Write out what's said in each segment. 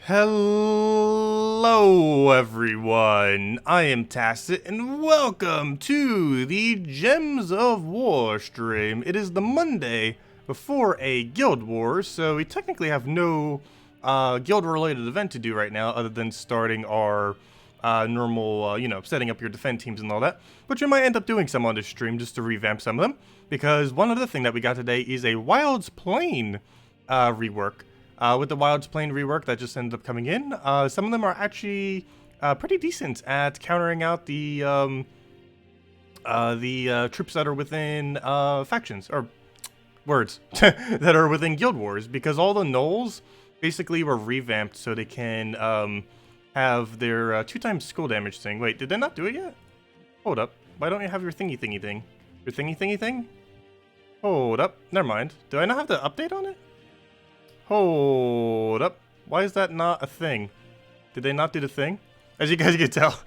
Hello everyone, I am Tacet and welcome to the Gems of War stream. It is the Monday before a Guild War, so we technically have no guild related event to do right now other than starting our normal, setting up your defend teams and all that. But you might end up doing some on this stream just to revamp some of them, because one other thing that we got today is a Wild's Plane rework. With the Wild's Plane rework that just ended up coming in, some of them are actually pretty decent at countering out the troops that are within factions, or words, that are within guild wars, because all the Knowles basically were revamped so they can have their 2x skull damage thing. Wait, did they not do it yet? Hold up. Why don't you have your thingy thing? Your thingy thing? Hold up. Never mind. Do I not have the update on it? Hold up. Why is that not a thing? Did they not do the thing? As you guys can tell,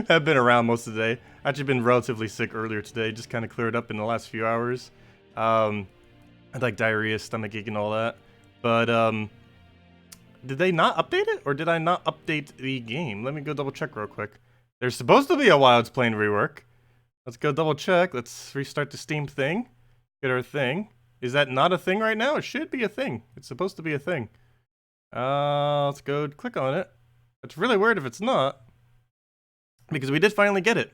I've been around most of the day. Actually been relatively sick earlier today, just kind of cleared up in the last few hours. I had like diarrhea, stomachache and all that. But did they not update it? Or did I not update the game? Let me go double check real quick. There's supposed to be a Wild's Plane rework. Let's go double check. Let's restart the Steam thing. Get our thing. Is that not a thing right now? It should be a thing. It's supposed to be a thing. Let's go click on it. It's really weird if it's not, because we did finally get it.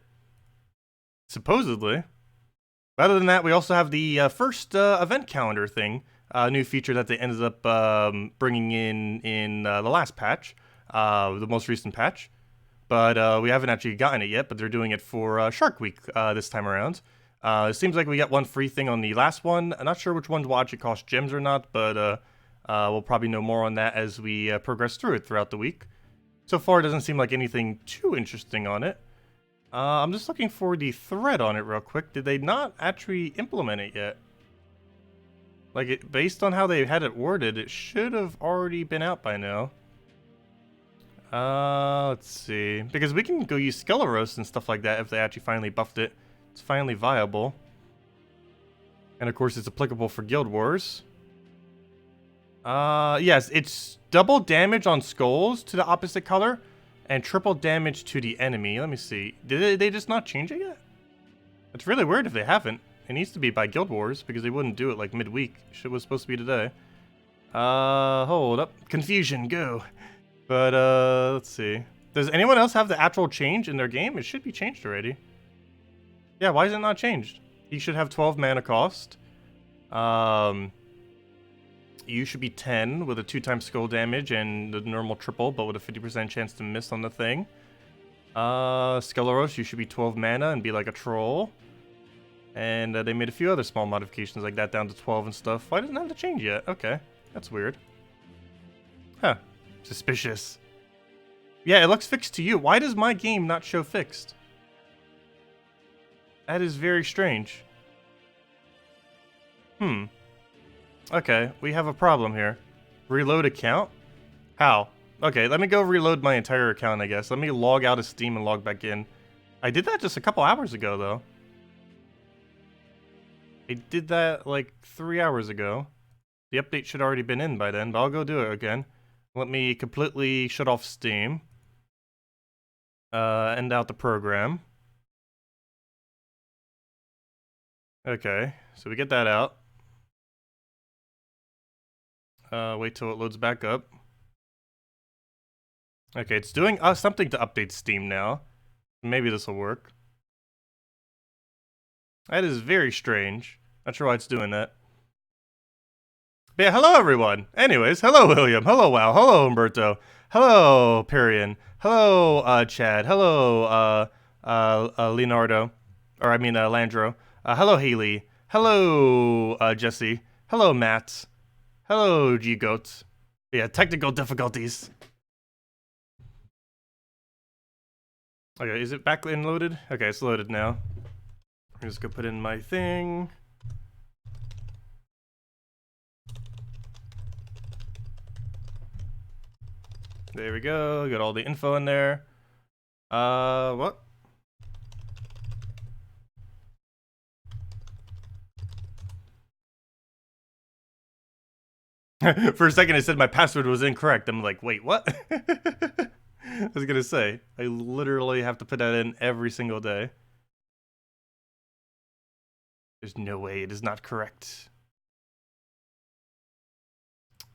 Supposedly. Other than that, we also have the first event calendar thing. New feature that they ended up bringing in the last patch. The most recent patch. But we haven't actually gotten it yet, but they're doing it for Shark Week this time around. It seems like we got one free thing on the last one. I'm not sure which ones will actually cost gems or not, but we'll probably know more on that as we progress through it throughout the week. So far, it doesn't seem like anything too interesting on it. I'm just looking for the thread on it real quick. Did they not actually implement it yet? Like, based on how they had it worded, it should have already been out by now. Let's see. Because we can go use Skeleros and stuff like that if they actually finally buffed it. It's finally viable. And of course it's applicable for Guild Wars. Yes, it's double damage on skulls to the opposite color and triple damage to the enemy. Let me see. Did they just not change it yet? It's really weird if they haven't. It needs to be by Guild Wars because they wouldn't do it like midweek. Shit was supposed to be today. Hold up. Confusion, go. But let's see. Does anyone else have the actual change in their game? It should be changed already. Yeah, why is it not changed? He should have 12 mana cost. You should be 10 with a 2x skull damage and the normal triple, but with a 50% chance to miss on the thing. Skeleros, you should be 12 mana and be like a troll. And they made a few other small modifications like that down to 12 and stuff. Why doesn't it have to change yet? Okay, that's weird. Huh, suspicious. Yeah, it looks fixed to you. Why does my game not show fixed? That is very strange. Okay, we have a problem here. Reload account? How? Okay, let me go reload my entire account, I guess. Let me log out of Steam and log back in. I did that just a couple hours ago, though. I did that like 3 hours ago. The update should already been in by then, but I'll go do it again. Let me completely shut off Steam. End out the program. Okay, so we get that out. Wait till it loads back up. Okay, it's doing something to update Steam now. Maybe this will work. That is very strange. Not sure why it's doing that. But yeah, hello everyone! Anyways, hello William, hello Wow, hello Umberto, hello Perian, hello Chad, hello Leonardo, or I mean Landro. Hello, Haley. Hello, Jesse. Hello, Matt. Hello, G-Goats. Yeah, technical difficulties. Okay, is it back and loaded? Okay, it's loaded now. I'm just gonna put in my thing. There we go. Got all the info in there. What? For a second, I said my password was incorrect. I'm like, wait, what? I was gonna say, I literally have to put that in every single day. There's no way it is not correct.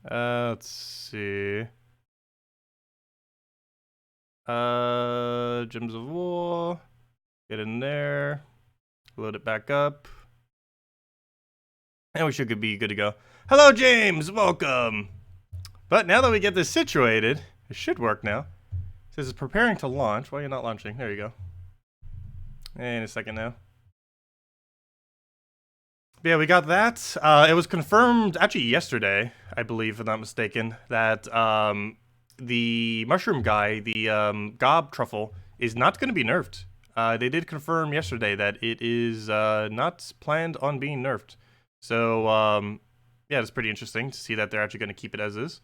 Let's see. Gems of War. Get in there. Load it back up. And we should be good to go. Hello, James! Welcome! But now that we get this situated, it should work now. It says it's preparing to launch. Why are you not launching? There you go. In a second now. But yeah, we got that. It was confirmed, actually yesterday, I believe, if I'm not mistaken, that the mushroom guy, the gob truffle, is not going to be nerfed. They did confirm yesterday that it is not planned on being nerfed. So, yeah, it's pretty interesting to see that they're actually going to keep it as is.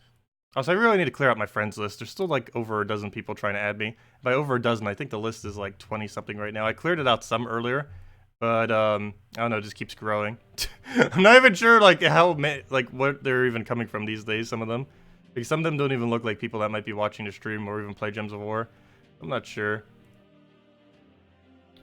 Also, I really need to clear out my friends list. There's still like over a dozen people trying to add me. By over a dozen, I think the list is like 20-something right now. I cleared it out some earlier, but I don't know, it just keeps growing. I'm not even sure like what they're even coming from these days, some of them. Like, some of them don't even look like people that might be watching the stream or even play Gems of War. I'm not sure.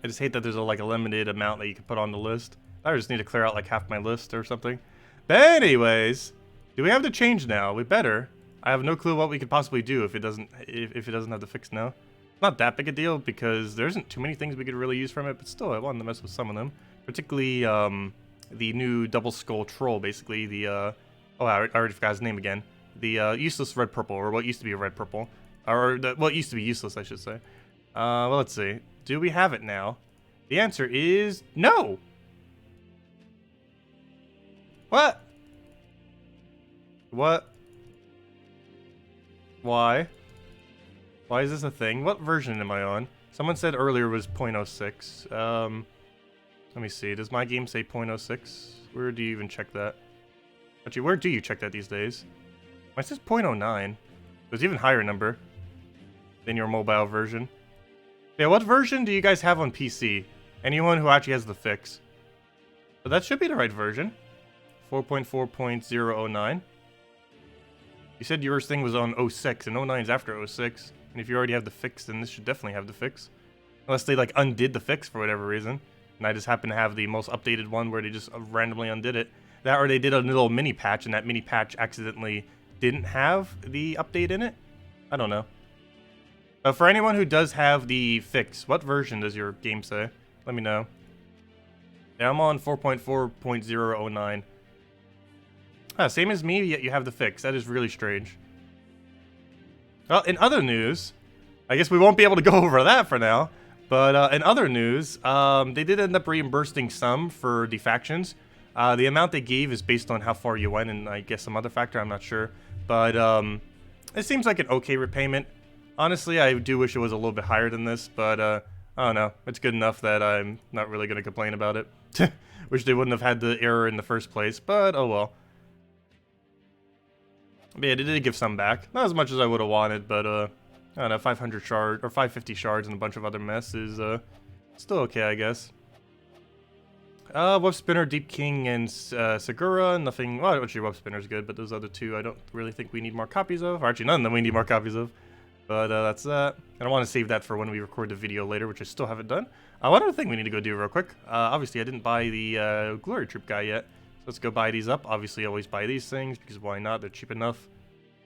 I just hate that there's a limited amount that you can put on the list. I just need to clear out like half my list or something. But anyways, do we have to change now? We better. I have no clue what we could possibly do if it doesn't have the fix now. Not that big a deal because there isn't too many things we could really use from it, but still I wanted to mess with some of them. Particularly the new double skull troll, basically the oh, I already forgot his name again. The useless red purple, or what used to be a red purple, or what used to be useless, I should say. Well, let's see. Do we have it now? The answer is no. What? What? Why? Why is this a thing? What version am I on? Someone said earlier was 0.06. Let me see. Does my game say 0.06? Where do you even check that? Actually, where do you check that these days? Mine says 0.09. There's even higher number than your mobile version. Yeah, what version do you guys have on PC? Anyone who actually has the fix. But that should be the right version. 4.4.009. You said yours thing was on 06, and 09 is after 06. And if you already have the fix, then this should definitely have the fix. Unless they undid the fix for whatever reason. And I just happen to have the most updated one where they just randomly undid it. That, or they did a little mini patch, and that mini patch accidentally didn't have the update in it. I don't know. But for anyone who does have the fix, what version does your game say? Let me know. Yeah, I'm on 4.4.009. Same as me, yet you have the fix. That is really strange. Well, in other news, I guess we won't be able to go over that for now. But in other news, they did end up reimbursing some for the factions. The amount they gave is based on how far you went, and I guess some other factor, I'm not sure. But it seems like an okay repayment. Honestly, I do wish it was a little bit higher than this, but I don't know. It's good enough that I'm not really going to complain about it. Wish they wouldn't have had the error in the first place, but oh well. But yeah, they did give some back. Not as much as I would have wanted, but I don't know, 500 shards, or 550 shards and a bunch of other mess is still okay, I guess. Web Spinner, Deep King, and Segura, nothing. Well, actually, Web Spinner's good, but those other two I don't really think we need more copies of. Or actually, none of them we need more copies of. But that's that. And I want to save that for when we record the video later, which I still haven't done. One other thing we need to go do real quick. Obviously, I didn't buy the Glory Troop guy yet. So let's go buy these up. Obviously, I always buy these things, because why not? They're cheap enough.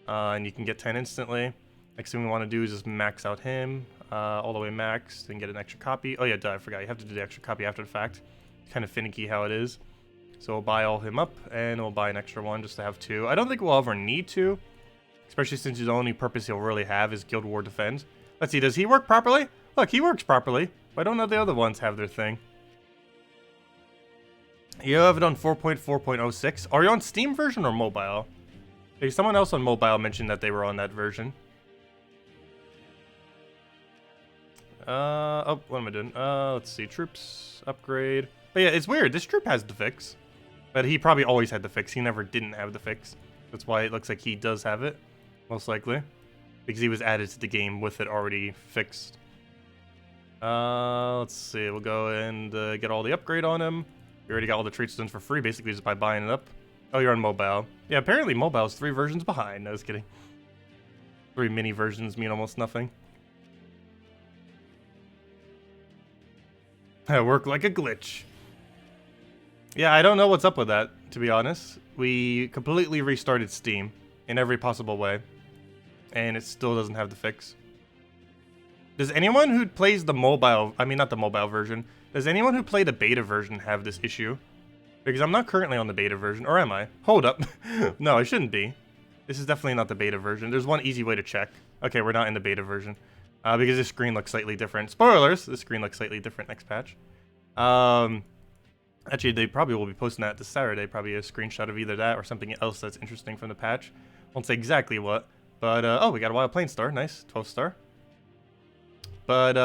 And you can get 10 instantly. Next thing we want to do is just max out him. All the way maxed, and get an extra copy. Oh yeah, I forgot. You have to do the extra copy after the fact. Kind of finicky how it is. So we'll buy all him up, and we'll buy an extra one just to have two. I don't think we'll ever need to. Especially since the only purpose he'll really have is Guild War Defend. Let's see, does he work properly? Look, he works properly. Why don't the other ones have their thing? You have it on 4.4.06. Are you on Steam version or mobile? Hey, someone else on mobile mentioned that they were on that version. Oh, what am I doing? Let's see, troops, upgrade. But yeah, it's weird, this troop has the fix. But he probably always had the fix, he never didn't have the fix. That's why it looks like he does have it, most likely. Because he was added to the game with it already fixed. Let's see, we'll go and get all the upgrade on him. We already got all the traits done for free, basically just by buying it up. Oh, you're on mobile. Yeah, apparently mobile is 3 versions behind. No, I was kidding. 3 mini versions mean almost nothing. That worked like a glitch. Yeah, I don't know what's up with that, to be honest. We completely restarted Steam in every possible way, and it still doesn't have the fix. Does anyone who plays the mobile, I mean not the mobile version, does anyone who played the beta version have this issue? Because I'm not currently on the beta version, or am I? Hold up. No, I shouldn't be. This is definitely not the beta version. There's one easy way to check. Okay, we're not in the beta version. Because this screen looks slightly different. Spoilers! This screen looks slightly different next patch. Actually, they probably will be posting that this Saturday. Probably a screenshot of either that or something else that's interesting from the patch. Won't say exactly what. But, oh, we got a Wild Plane star. Nice. 12 star. But,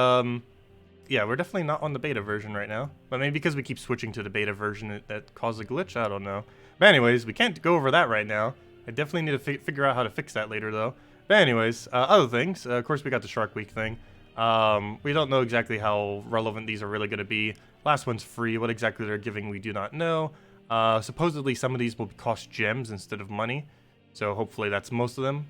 yeah, we're definitely not on the beta version right now. But maybe because we keep switching to the beta version that caused a glitch? I don't know. But anyways, we can't go over that right now. I definitely need to figure out how to fix that later, though. But anyways, other things. Of course, we got the Shark Week thing. We don't know exactly how relevant these are really going to be. Last one's free. What exactly they're giving, we do not know. Supposedly, some of these will cost gems instead of money. So hopefully that's most of them.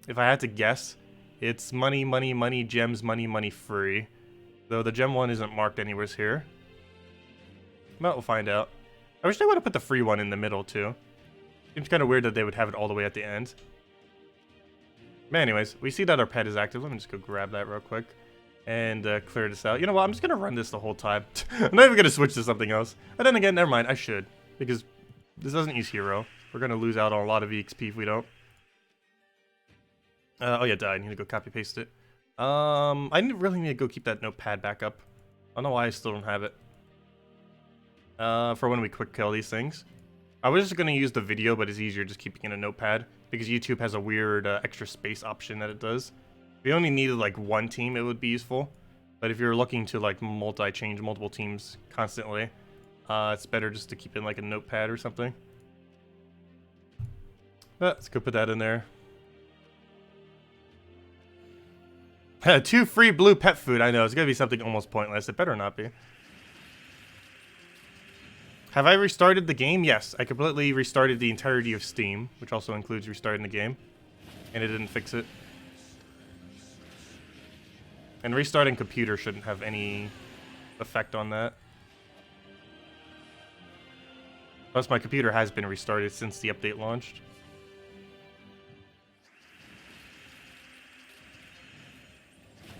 If I had to guess, it's money, money, money, gems, money, money, free. Though the gem one isn't marked anywhere here. But we'll find out. I wish they would have put the free one in the middle, too. Seems kind of weird that they would have it all the way at the end. But anyways, we see that our pet is active. Let me just go grab that real quick. And clear this out. You know what? I'm just going to run this the whole time. I'm not even going to switch to something else. But then again, never mind. I should. Because this doesn't use hero. We're going to lose out on a lot of EXP if we don't. Oh yeah, I need to go copy paste it. I really need to go keep that notepad back up. I don't know why I still don't have it. For when we quick kill these things. I was just gonna use the video, but it's easier just keeping in a notepad because YouTube has a weird extra space option that it does. If you only needed like one team, it would be useful. But if you're looking to like change multiple teams constantly, it's better just to keep in like a notepad or something. Let's go put that in there. 2 free blue pet food. I know, it's gonna be something almost pointless. It better not be. Have I restarted the game? Yes, I completely restarted the entirety of Steam, which also includes restarting the game. And it didn't fix it. And restarting computer shouldn't have any effect on that. Plus, my computer has been restarted since the update launched.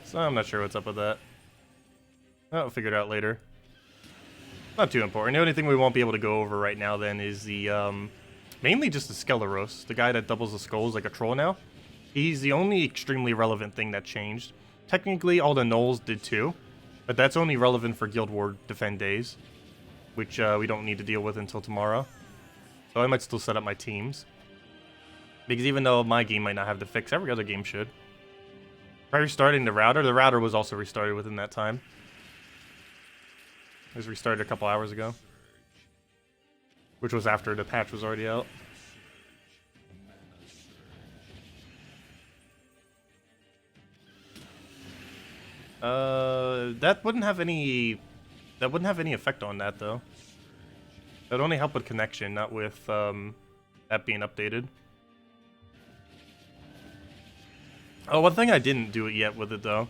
So I'm not sure what's up with that. I'll figure it out later. Not too important. The only thing we won't be able to go over right now then is the, mainly just the Skeleros, the guy that doubles the skulls like a troll now. He's the only extremely relevant thing that changed. Technically, all the Knowles did too, but that's only relevant for Guild War Defend days, which we don't need to deal with until tomorrow. So I might still set up my teams. Because even though my game might not have the fix, every other game should. By restarting the router was also restarted within that time. It was restarted a couple hours ago. Which was after the patch was already out. That wouldn't have any effect on that though. That would only help with connection, not with that being updated. Oh, one thing I didn't do it yet with it though.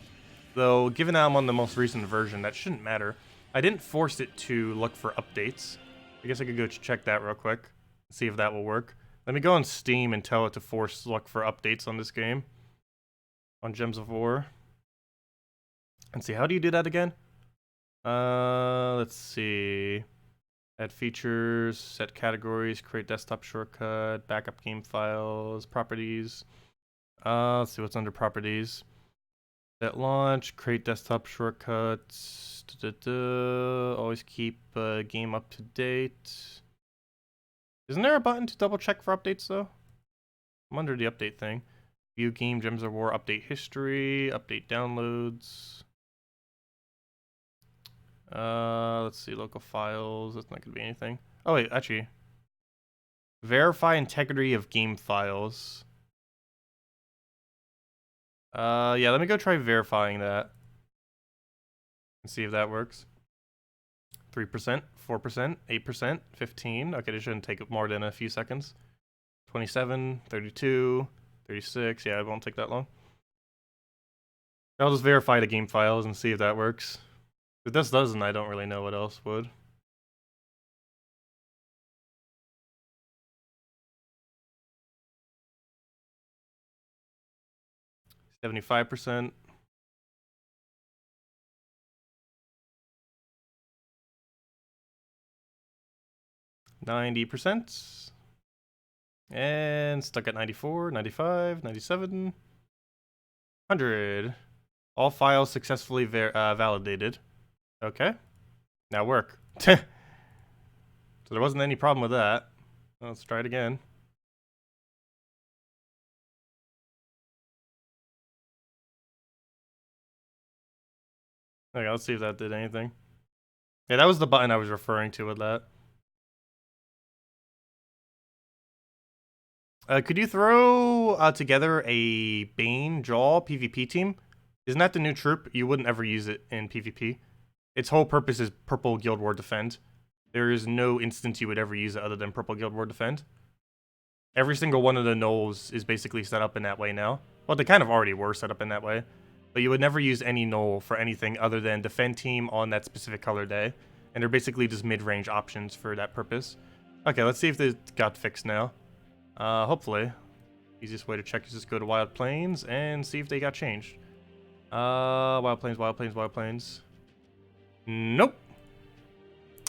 Though, given that I'm on the most recent version, that shouldn't matter. I didn't force it to look for updates. I guess I could go check that real quick. See if that will work. Let me go on Steam and tell it to force look for updates on this game. On Gems of War. And see, how do you do that again? Let's see. Add features, set categories, create desktop shortcut, backup game files, properties. Let's see what's under properties. Set launch, create desktop shortcuts. Always keep game up to date. Isn't there a button to double check for updates though? I'm under the update thing. View game, Gems of War, update history, update downloads. Let's see, local files. That's not gonna be anything. Oh wait, actually. Verify integrity of game files. Yeah, let me go try verifying that. And see if that works. 3%, 4%, 8%, 15. Okay, this shouldn't take more than a few seconds. 27, 32, 36. Yeah, it won't take that long. I'll just verify the game files and see if that works. If this doesn't, I don't really know what else would. %. 90%. And stuck at 94, 95, 97, 100. All files successfully validated. Okay. Now work. So there wasn't any problem with that. Let's try it again. Okay, let's see if that did anything. Yeah, that was the button I was referring to with that. Could you throw together a Bane Jaw PvP team? Isn't that the new troop? You wouldn't ever use it in PvP. Its whole purpose is Purple Guild War Defend. There is no instance you would ever use it other than Purple Guild War Defend. Every single one of the Knowles is basically set up in that way now. Well, they kind of already were set up in that way. But you would never use any Knoll for anything other than Defend team on that specific color day. And they're basically just mid-range options for that purpose. Okay, let's see if this got fixed now. Hopefully. Easiest way to check is just go to Wild Plains and see if they got changed. Wild Plains, Wild Plains, Wild Plains. Nope.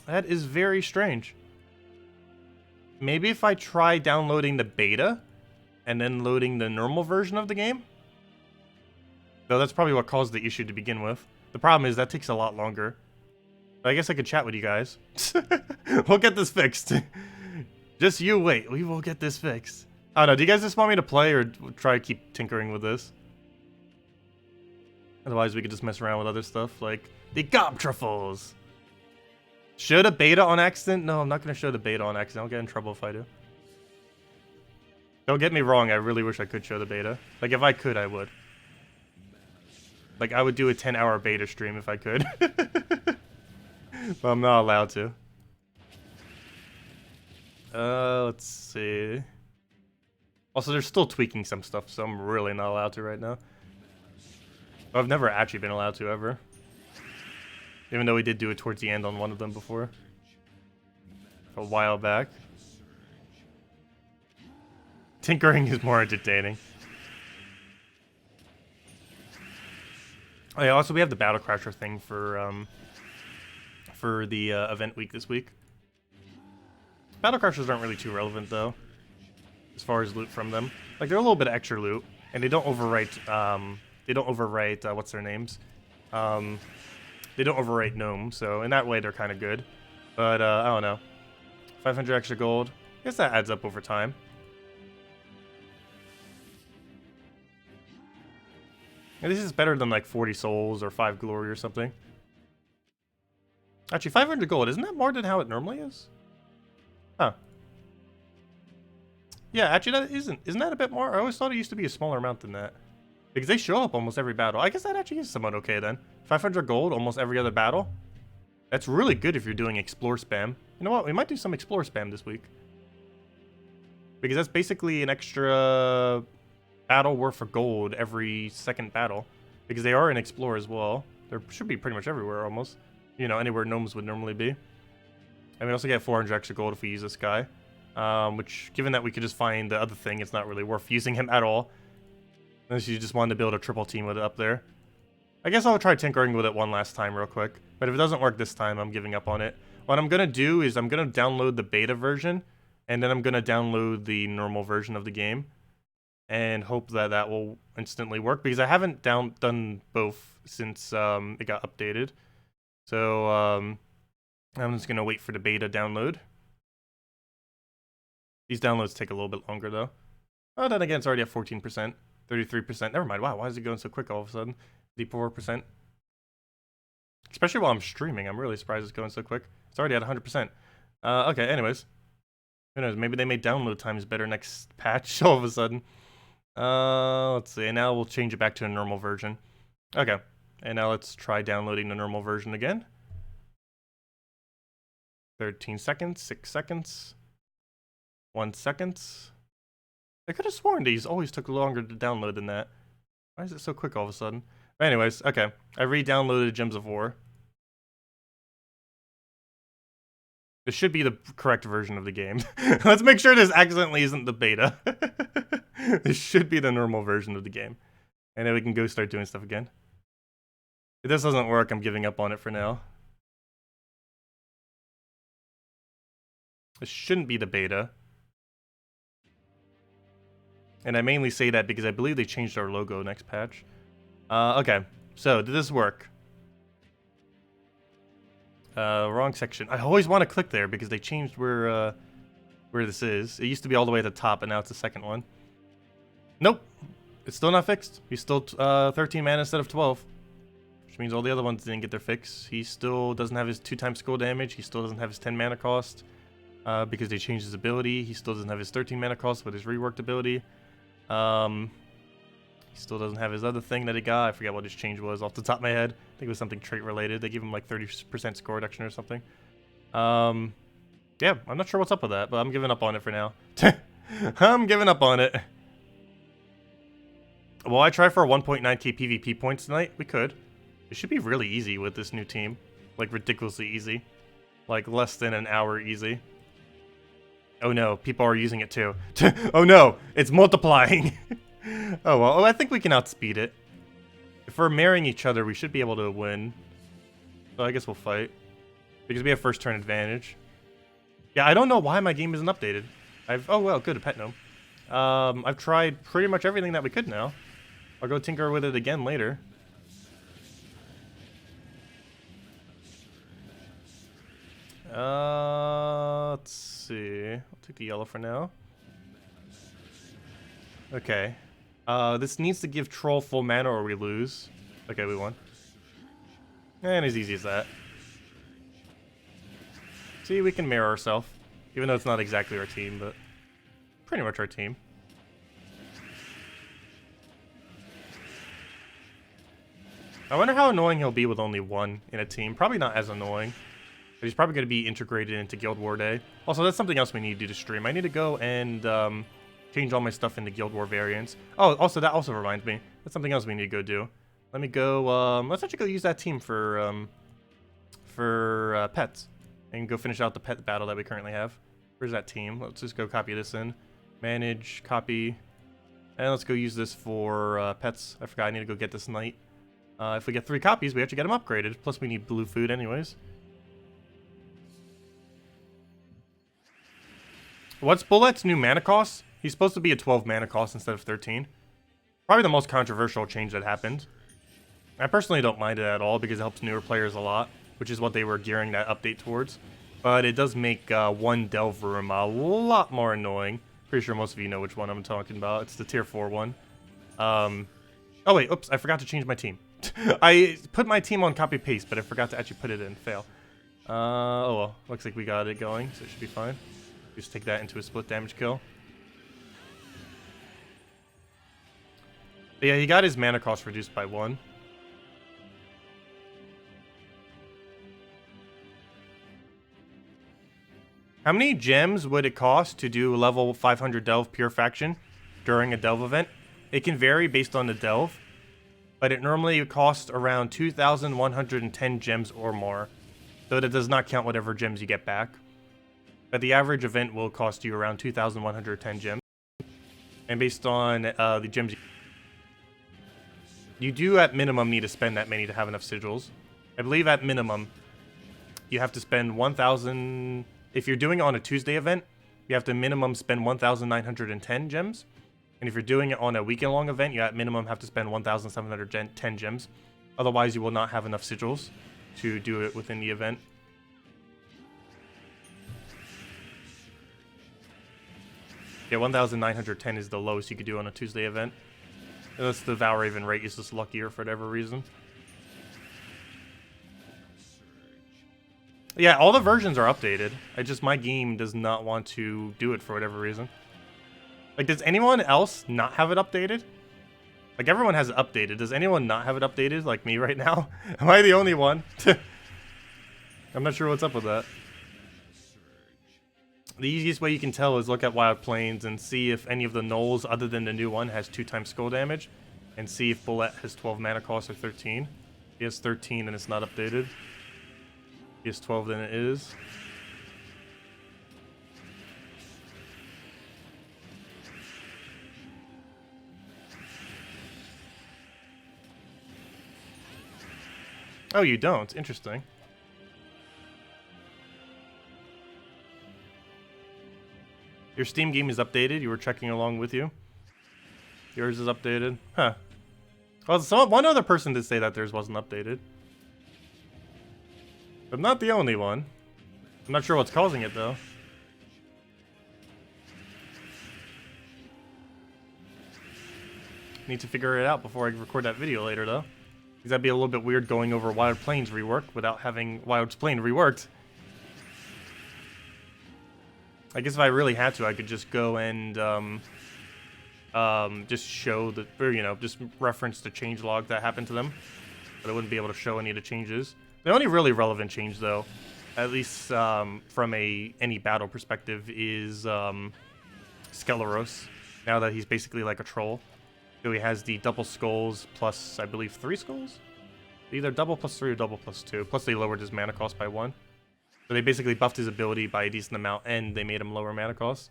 That is very strange. Maybe if I try downloading the beta and then loading the normal version of the game? Though that's probably what caused the issue to begin with. The problem is that takes a lot longer. But I guess I could chat with you guys. We'll get this fixed. Just you wait. We will get this fixed. I don't know. Do you guys just want me to play or try to keep tinkering with this? Otherwise, we could just mess around with other stuff like the gob truffles. Show the beta on accident? No, I'm not going to show the beta on accident. I'll get in trouble if I do. Don't get me wrong. I really wish I could show the beta. Like, if I could, I would. Like, I would do a 10-hour beta stream if I could. But I'm not allowed to. Let's see. Also, they're still tweaking some stuff, so I'm really not allowed to right now. I've never actually been allowed to, ever. Even though we did do it towards the end on one of them before. A while back. Tinkering is more entertaining. Oh yeah, also we have the Battle Crasher thing for the event week this week. Battle Crashers aren't really too relevant though, as far as loot from them. Like they're a little bit of extra loot, and they don't overwrite. What's their names? They don't overwrite Gnome, so in that way they're kind of good. But I don't know. 500 extra gold. I guess that adds up over time. And this is better than like 40 souls or 5 glory or something. Actually, 500 gold, isn't that more than how it normally is? Huh. Yeah, actually that isn't that a bit more? I always thought it used to be a smaller amount than that. Because they show up almost every battle. I guess that actually is somewhat okay then. 500 gold almost every other battle. That's really good if you're doing explore spam. You know what, we might do some explore spam this week. Because that's basically an extra battle worth of gold every second battle. Because they are in explore as well. They should be pretty much everywhere almost. You know, anywhere gnomes would normally be. And we also get 400 extra gold if we use this guy. Which, given that we could just find the other thing, it's not really worth using him at all. Unless you just wanted to build a triple team with it up there. I guess I'll try tinkering with it one last time real quick. But if it doesn't work this time, I'm giving up on it. What I'm going to do is I'm going to download the beta version. And then I'm going to download the normal version of the game. And hope that that will instantly work. Because I haven't done both since it got updated. So I'm just going to wait for the beta download. These downloads take a little bit longer though. Oh, then again, it's already at 14%. 33%. Never mind. Wow, why is it going so quick all of a sudden? 54%. Especially while I'm streaming. I'm really surprised it's going so quick. It's already at 100%. Okay, anyways. Who knows? Maybe they made download times better next patch all of a sudden. Let's see. Now we'll change it back to a normal version. Okay. And now let's try downloading the normal version again. 13 seconds, 6 seconds, 1 second. I could have sworn these always took longer to download than that. Why is it so quick all of a sudden? But anyways, okay. I re-downloaded Gems of War. This should be the correct version of the game. Let's make sure this accidentally isn't the beta. This should be the normal version of the game. And then we can go start doing stuff again. If this doesn't work, I'm giving up on it for now. This shouldn't be the beta. And I mainly say that because I believe they changed our logo next patch. Okay, so did this work? Wrong section. I always want to click there because they changed where this is. It used to be all the way at the top, and now it's the second one. Nope, it's still not fixed. He's still 13 mana instead of 12, which means all the other ones didn't get their fix. He still doesn't have his 2x skull damage. He still doesn't have his 10 mana cost because they changed his ability. He still doesn't have his 13 mana cost with his reworked ability. He still doesn't have his other thing that he got. I forget what his change was off the top of my head. I think it was something trait related. They gave him like 30% score reduction or something. Yeah, I'm not sure what's up with that, but I'm giving up on it for now. I'm giving up on it. Will I try for 1.9k PvP points tonight? We could. It should be really easy with this new team. Like ridiculously easy. Like less than an hour easy. Oh no, people are using it too. Oh no, it's multiplying. Oh well, I think we can outspeed it. If we're marrying each other, we should be able to win. So I guess we'll fight. Because we have first turn advantage. Yeah, I don't know why my game isn't updated. Oh well, good, a pet gnome. I've tried pretty much everything that we could now. I'll go tinker with it again later. Let's see. I'll take the yellow for now. Okay. This needs to give Troll full mana or we lose. Okay, we won. And as easy as that. See, we can mirror ourselves. Even though it's not exactly our team, but pretty much our team. I wonder how annoying he'll be with only one in a team. Probably not as annoying. But he's probably going to be integrated into Guild War Day. Also, that's something else we need to do to stream. I need to go and change all my stuff into Guild War variants. Oh, also, that also reminds me. That's something else we need to go do. Let me go, let's actually go use that team for pets. And go finish out the pet battle that we currently have. Where's that team? Let's just go copy this in. Manage, copy. And let's go use this for pets. I forgot I need to go get this knight. If we get 3 copies, we actually get him upgraded. Plus, we need blue food anyways. What's Bullet's new mana cost? He's supposed to be a 12 mana cost instead of 13. Probably the most controversial change that happened. I personally don't mind it at all because it helps newer players a lot, which is what they were gearing that update towards. But it does make one delve room a lot more annoying. Pretty sure most of you know which one I'm talking about. It's the tier 4 one. Oh wait, oops, I forgot to change my team. I put my team on copy paste, but I forgot to actually put it in. Fail. Oh well, looks like we got it going, so it should be fine. Just take that into a split damage kill. But yeah, he got his mana cost reduced by 1. How many gems would it cost to do level 500 delve pure faction during a delve event? It can vary based on the delve, but it normally costs around 2,110 gems or more. So that does not count whatever gems you get back. But the average event will cost you around 2,110 gems. And based on the gems you do at minimum need to spend that many to have enough sigils. I believe at minimum you have to spend 1,000... If you're doing it on a Tuesday event, you have to minimum spend 1,910 gems. And if you're doing it on a weekend-long event, you at minimum have to spend 1,710 gems. Otherwise, you will not have enough sigils to do it within the event. Yeah, 1,910 is the lowest you could do on a Tuesday event. Unless the Valraven rate is just luckier for whatever reason. Yeah, all the versions are updated. My game does not want to do it for whatever reason. Like, does anyone else not have it updated? Like, everyone has it updated. Does anyone not have it updated, like me right now? Am I the only one? I'm not sure what's up with that. The easiest way you can tell is look at Wild Plains and see if any of the Knowles other than the new one has 2x skull damage, and see if Bullet has 12 mana cost or 13. If he has 13 and it's not updated. If he has 12 then it is. Oh, you don't? Interesting. Your Steam game is updated. You were checking along with you. Yours is updated. Huh. Well, one other person did say that theirs wasn't updated. But not the only one. I'm not sure what's causing it, though. Need to figure it out before I record that video later, though. Because that'd be a little bit weird going over Wild Plains rework without having Wild Plains reworked. I guess if I really had to, I could just go and just show the, or, you know, just reference the changelog that happened to them. But I wouldn't be able to show any of the changes. The only really relevant change, though, at least from any battle perspective, is Skeleros. Now that he's basically like a troll. So he has the double skulls plus, I believe, 3 skulls? Either double plus 3 or double plus 2. Plus they lowered his mana cost by 1. So they basically buffed his ability by a decent amount, and they made him lower mana cost.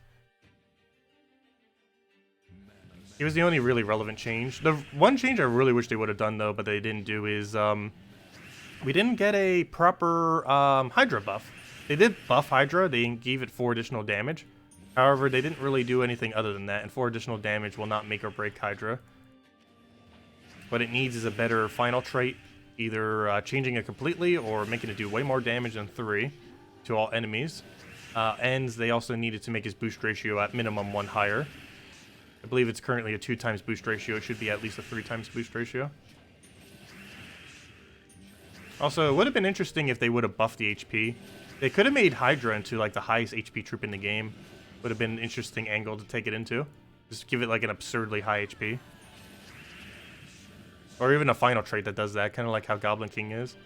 He was the only really relevant change. The one change I really wish they would have done, though, but they didn't do, is we didn't get a proper Hydra buff. They did buff Hydra. They gave it 4 additional damage. However, they didn't really do anything other than that, and 4 additional damage will not make or break Hydra. What it needs is a better final trait, either changing it completely or making it do way more damage than 3 to all enemies. And they also needed to make his boost ratio at minimum 1 higher. I believe it's currently a 2 times boost ratio. It should be at least a 3 times boost ratio. Also, it would have been interesting if they would have buffed the HP. They could have made Hydra into like the highest HP troop in the game. Would have been an interesting angle to take it into. Just give it like an absurdly high HP. Or even a final trait that does that, kind of like how Goblin King is.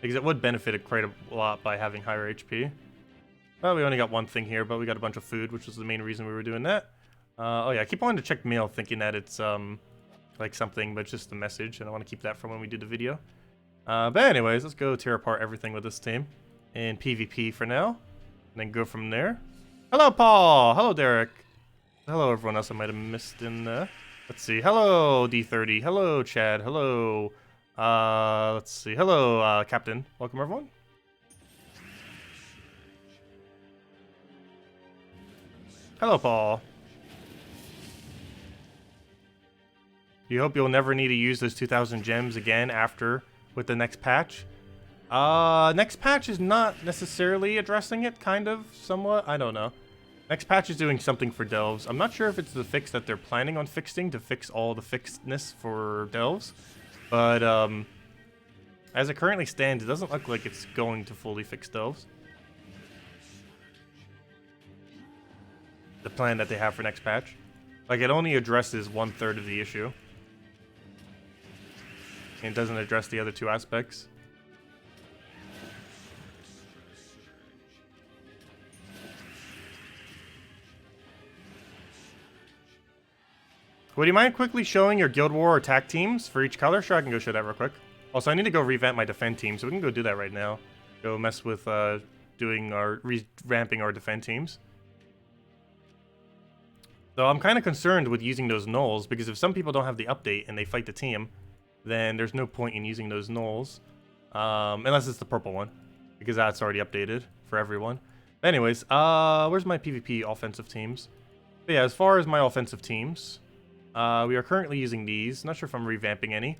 Because it would benefit it quite a lot by having higher HP. Well, we only got one thing here, but we got a bunch of food, which was the main reason we were doing that. Oh yeah, I keep wanting to check mail thinking that it's like something, but it's just a message, and I want to keep that for when we do the video. But anyways, let's go tear apart everything with this team in PvP for now, and then go from there. Hello, Paul! Hello, Derek! Hello, everyone else I might have missed in let's see. Hello, D30. Hello, Chad. Hello. Let's see. Hello, Captain. Welcome, everyone. Hello, Paul. You hope you'll never need to use those 2,000 gems again after with the next patch. Next patch is not necessarily addressing it, kind of, somewhat. I don't know. Next patch is doing something for delves. I'm not sure if it's the fix that they're planning on fixing to fix all the fixedness for delves. But, as it currently stands, it doesn't look like it's going to fully fix delves. The plan that they have for next patch. Like, it only addresses 1/3 of the issue. And it doesn't address the other 2 aspects. Would you mind quickly showing your Guild War attack teams for each color? Sure, I can go show that real quick. Also, I need to go revamp my defend team, so we can go do that right now. Go mess with doing our revamping our defend teams. So I'm kind of concerned with using those Knowles, because if some people don't have the update and they fight the team, then there's no point in using those Knowles. Unless it's the purple one, because that's already updated for everyone. But anyways, where's my PvP offensive teams? But yeah, as far as my offensive teams, we are currently using these. Not sure if I'm revamping any.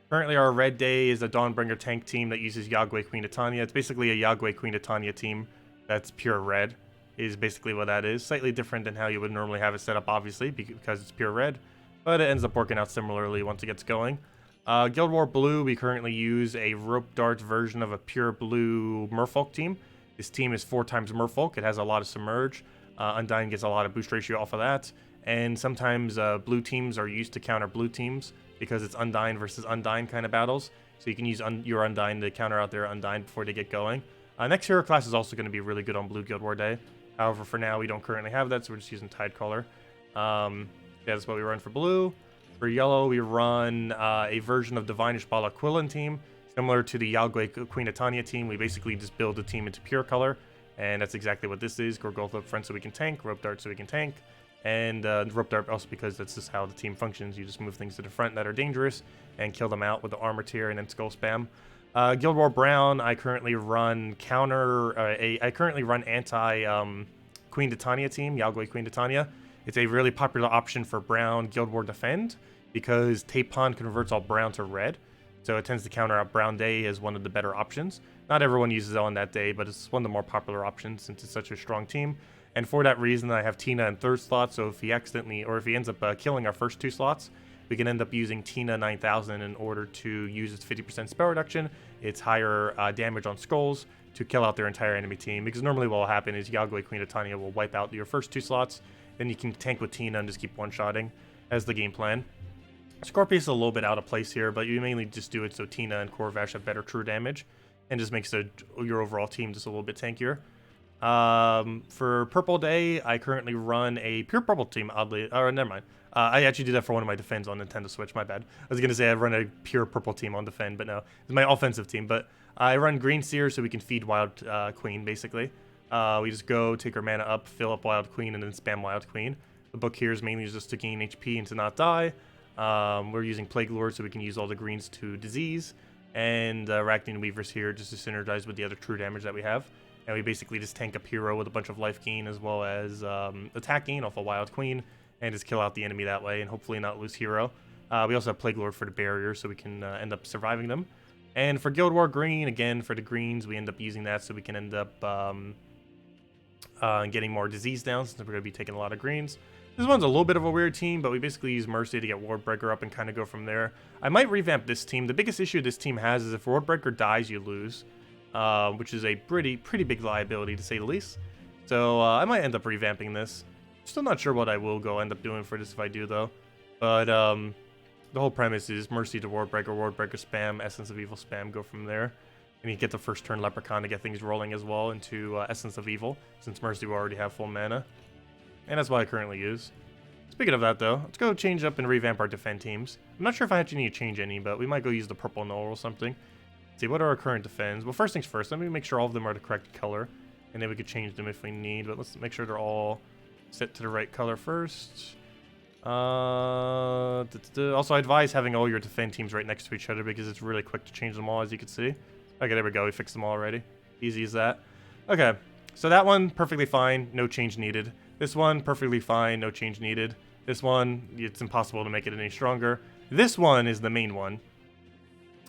Currently, our Red Day is a Dawnbringer tank team that uses Yagwe Queen Titania. It's basically a Yagwe Queen Titania team that's pure red, is basically what that is. Slightly different than how you would normally have it set up, obviously, because it's pure red. But it ends up working out similarly once it gets going. Guild War Blue, we currently use a Rope Darts version of a pure blue Merfolk team. This team is 4 times Merfolk. It has a lot of Submerge. Undyne gets a lot of boost ratio off of that. And sometimes blue teams are used to counter blue teams because it's Undyne versus Undyne kind of battles. So you can use your Undyne to counter out their Undyne before they get going. Next hero class is also going to be really good on Blue Guild War Day. However, for now, we don't currently have that, so we're just using Tidecaller. Yeah, that's what we run for blue. For yellow, we run a version of Divinish Bala Quillen team. Similar to the Yalgway Queen Titania team, we basically just build a team into pure color. And that's exactly what this is. Gorgulf up front so we can tank, Rope Dart so we can tank. And Rope Dart also because that's just how the team functions. You just move things to the front that are dangerous and kill them out with the armor tier and then skull spam. Guild War Brown, I currently run I currently run anti Queen Titania team, Yalgway Queen Titania. It's a really popular option for Brown Guild War Defend because Tapon converts all brown to red. So it tends to counter out Brown Day as one of the better options. Not everyone uses it on that day, but it's one of the more popular options since it's such a strong team. And for that reason, I have Tina in third slot, so if he ends up killing our first 2 slots, we can end up using Tina 9000 in order to use its 50% spell reduction, its higher damage on skulls, to kill out their entire enemy team. Because normally what will happen is Yalgway Queen Titania will wipe out your first 2 slots, then you can tank with Tina and just keep one-shotting as the game plan. Scorpius is a little bit out of place here, but you mainly just do it so Tina and Corvash have better true damage, and just makes your overall team just a little bit tankier. For Purple Day, I currently run a pure purple team, oddly. Or never mind. I actually did that for one of my defends on Nintendo Switch, my bad. I was going to say I run a pure purple team on defend, but no. It's my offensive team, but I run Green Seer so we can feed Wild Queen, basically. We just go, take our mana up, fill up Wild Queen, and then spam Wild Queen. The book here is mainly just to gain HP and to not die. We're using Plague Lord so we can use all the greens to disease. And Arachnian Weavers here just to synergize with the other true damage that we have. And we basically just tank up hero with a bunch of life gain as well as attack gain off a Wild Queen. And just kill out the enemy that way and hopefully not lose hero. We also have Plague Lord for the barrier so we can end up surviving them. And for Guild War Green, again, for the greens, we end up using that so we can end up getting more disease down since we're going to be taking a lot of greens. This one's a little bit of a weird team, but we basically use Mercy to get Wardbreaker up and kind of go from there. I might revamp this team. The biggest issue this team has is if Wardbreaker dies, you lose, which is a pretty big liability to say the least. So I might end up revamping this. Still not sure what I will end up doing for this if I do, though. But the whole premise is Mercy to Wardbreaker, Wardbreaker spam, Essence of Evil spam, go from there. And you get the first turn Leprechaun to get things rolling as well into Essence of Evil, since Mercy will already have full mana. And that's what I currently use. Speaking of that, though, let's go change up and revamp our defend teams. I'm not sure if I actually need to change any, but we might go use the purple Knoll or something. Let's see, what are our current defends? Well, first things first, let me make sure all of them are the correct color, and then we could change them if we need, but let's make sure they're all set to the right color first. Also, I advise having all your defend teams right next to each other because it's really quick to change them all, as you can see. Okay, there we go, we fixed them all already. Easy as that. Okay, so that one, perfectly fine, no change needed. This one, perfectly fine, no change needed. This one, it's impossible to make it any stronger. This one is the main one.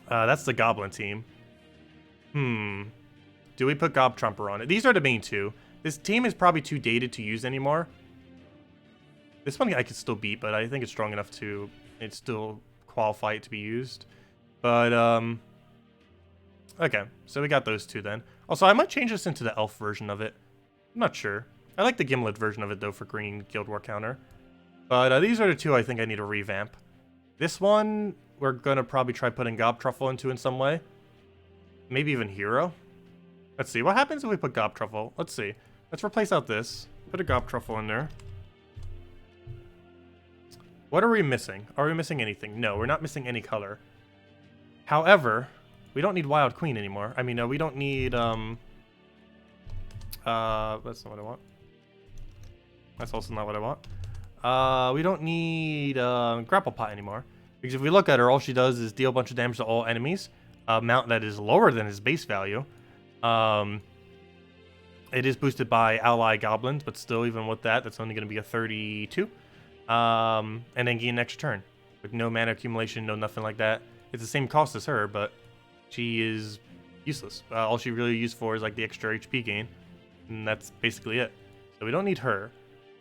That's the Goblin team. Do we put Gob Trumper on it? These are the main two. This team is probably too dated to use anymore. This one I could still beat, but I think it's strong enough to still qualify it to be used. But, okay, so we got those two then. Also, I might change this into the elf version of it. I'm not sure. I like the Gimlet version of it, though, for green Guild War counter. But these are the two I think I need to revamp. This one, we're going to probably try putting Gob Truffle into in some way. Maybe even Hero. Let's see. What happens if we put Gob Truffle? Let's see. Let's replace out this. Put a Gob Truffle in there. What are we missing? Are we missing anything? No, we're not missing any color. However, we don't need Wild Queen anymore. I mean, no, we don't need, that's not what I want. That's also not what I want. We don't need, Grapple Pot anymore. Because if we look at her, all she does is deal a bunch of damage to all enemies. Amount that is lower than his base value. It is boosted by ally goblins, but still, even with that, that's only going to be a 32. And then gain an extra turn. With no mana accumulation, no nothing like that. It's the same cost as her, but she is useless. All she really used for is like the extra HP gain. And that's basically it. So we don't need her.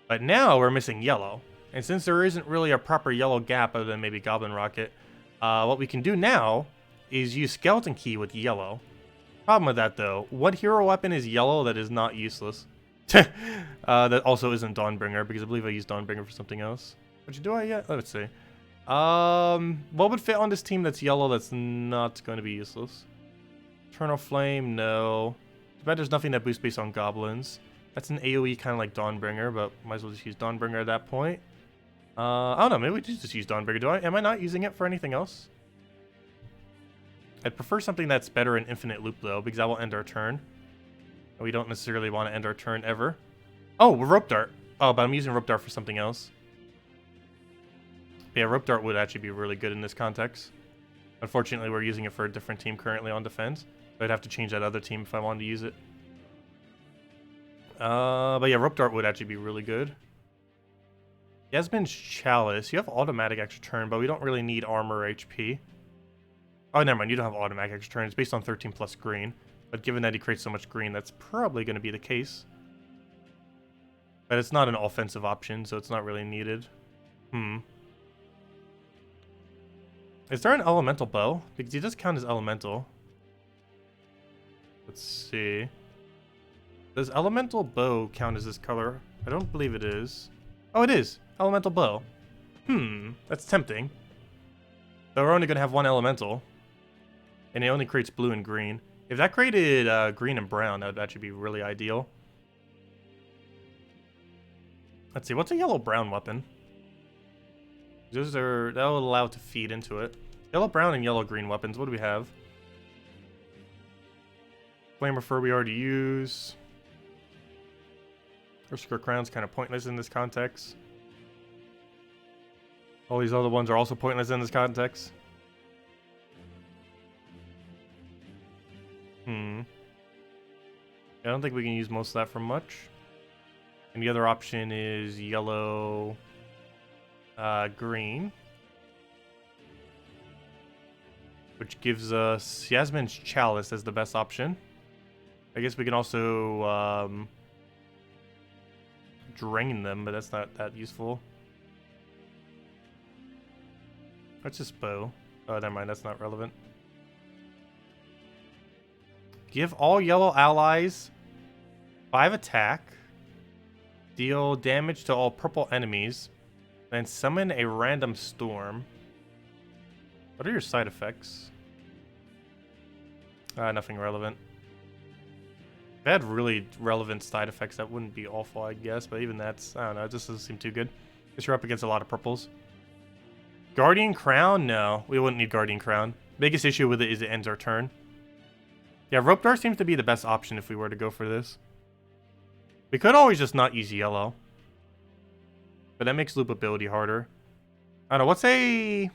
But now we're missing yellow. And since there isn't really a proper yellow gap other than maybe Goblin Rocket, what we can do now is use Skeleton Key with yellow. Problem with that, though, what hero weapon is yellow that is not useless? That also isn't Dawnbringer, because I believe I used Dawnbringer for something else. But do I yet? Let's see. What would fit on this team that's yellow that's not going to be useless? Eternal Flame, no. Too bad there's nothing that boosts based on goblins. That's an AoE kind of like Dawnbringer, but might as well just use Dawnbringer at that point. I don't know, maybe we just use Dawnbringer. Am I not using it for anything else? I'd prefer something that's better in Infinite Loop though, because that will end our turn. And we don't necessarily want to end our turn ever. Oh, Rope Dart. Oh, but I'm using Rope Dart for something else. Yeah, Rope Dart would actually be really good in this context. Unfortunately, we're using it for a different team currently on defense. So I'd have to change that other team if I wanted to use it. But yeah, Rope Dart would actually be really good. Yasmin's Chalice. You have automatic extra turn, but we don't really need armor or HP. Oh, never mind. You don't have automatic extra turn. It's based on 13 plus green. But given that he creates so much green, that's probably going to be the case. But it's not an offensive option, so it's not really needed. Is there an elemental bow? Because he does count as elemental. Let's see. Does elemental bow count as this color? I don't believe it is. Oh, it is. Elemental bow. That's tempting. But we're only going to have one elemental. And it only creates blue and green. If that created green and brown, that would actually be really ideal. Let's see, what's a yellow-brown weapon? Those are, that will allow it to feed into it. Yellow-brown and yellow-green weapons, what do we have? Flamer Fur we already use. Berserker Crown's kind of pointless in this context. All these other ones are also pointless in this context. I don't think we can use most of that for much. And the other option is yellow, green. Which gives us Yasmin's Chalice as the best option. I guess we can also drain them, but that's not that useful. What's this bow? Oh, never mind, that's not relevant. Give all yellow allies 5 attack. Deal damage to all purple enemies. Then summon a random storm. What are your side effects? Nothing relevant. If I had really relevant side effects, that wouldn't be awful, I guess. But even that's, I don't know, it just doesn't seem too good. Guess you're up against a lot of purples. Guardian Crown? No, we wouldn't need Guardian Crown. Biggest issue with it is it ends our turn. Yeah, Rope Dart seems to be the best option if we were to go for this. We could always just not use yellow. But that makes loop ability harder. I don't know, what's a